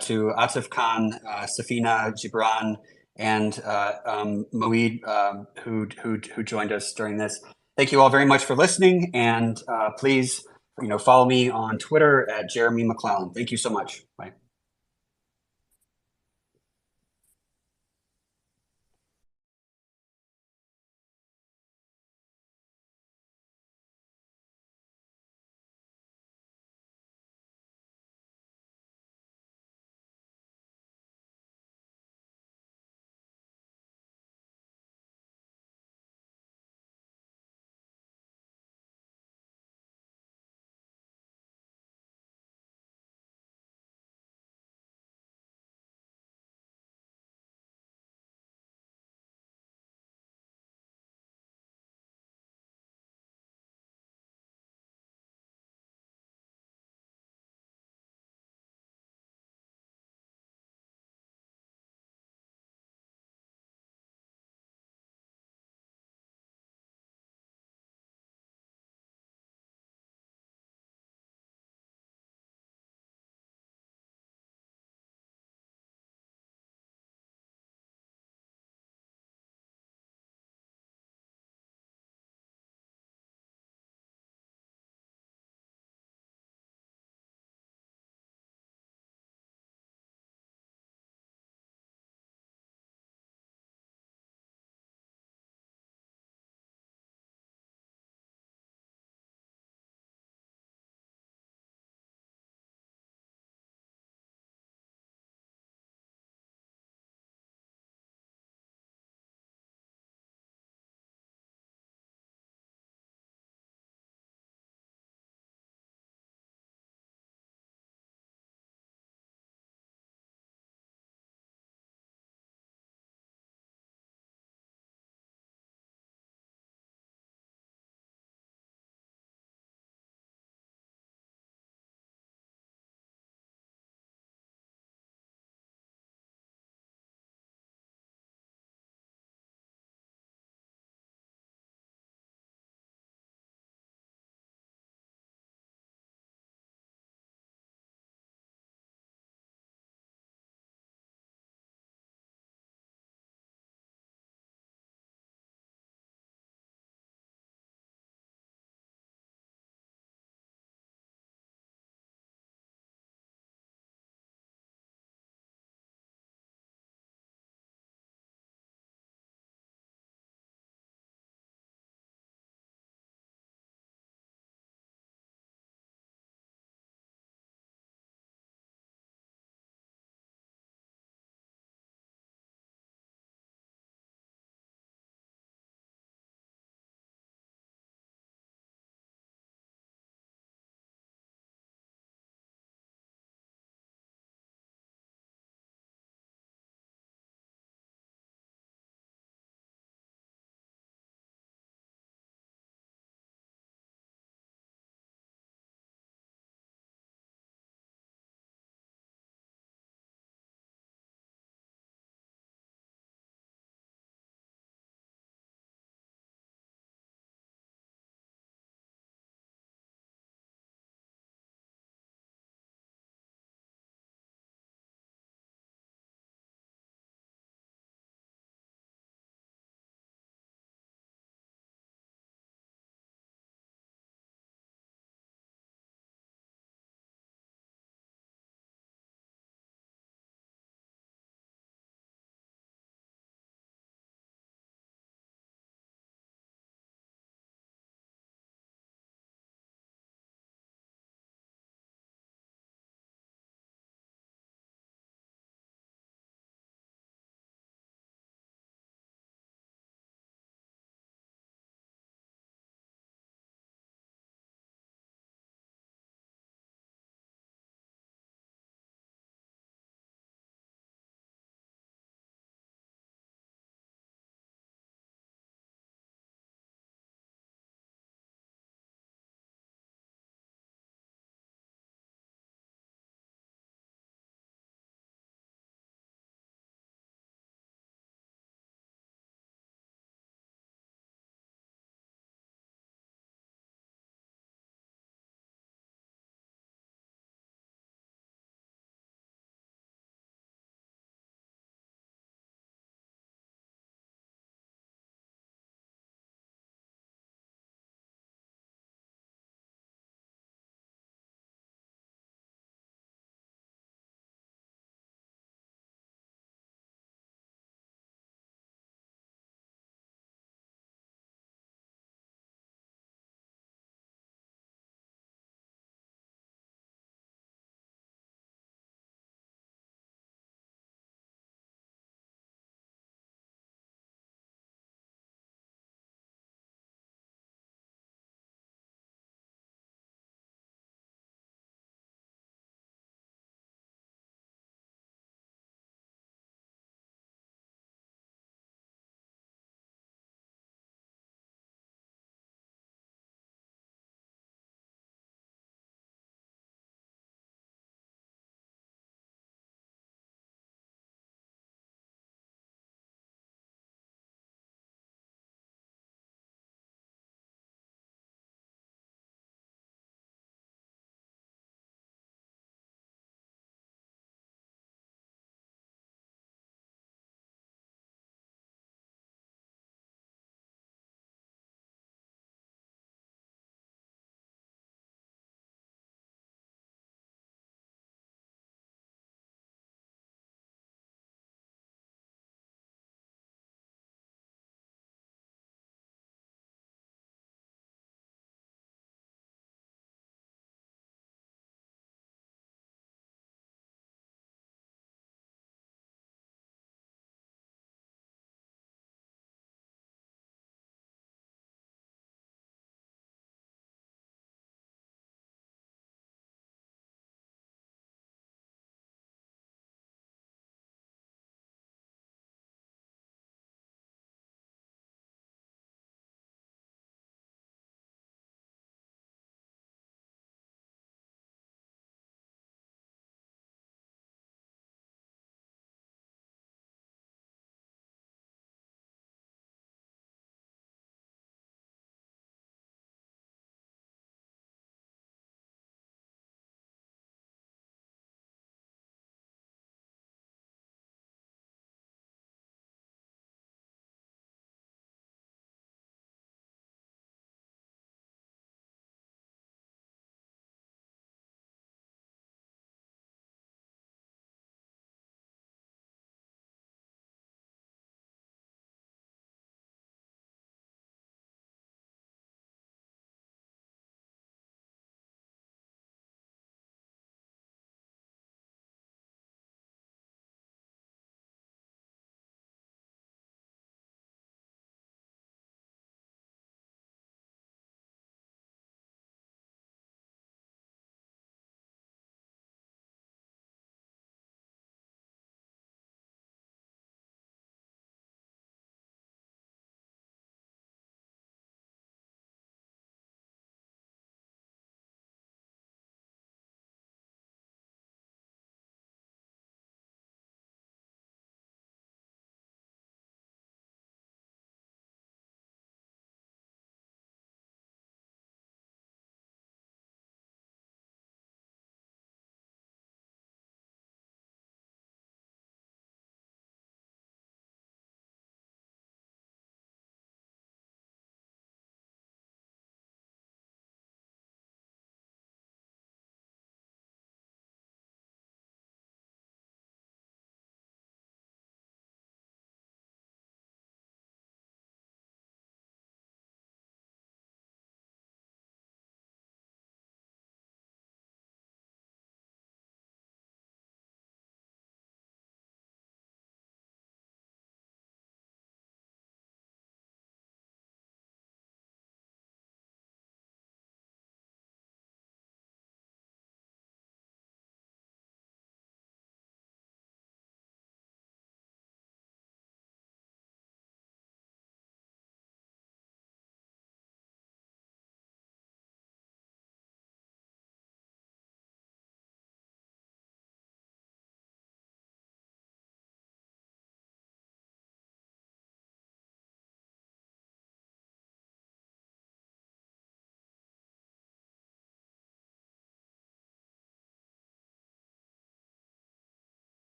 to Atif Khan, Safina Gibran, and Moeed, who joined us during this. Thank you all very much for listening, and please, follow me on Twitter at Jeremy McLellan. Thank you so much. Bye.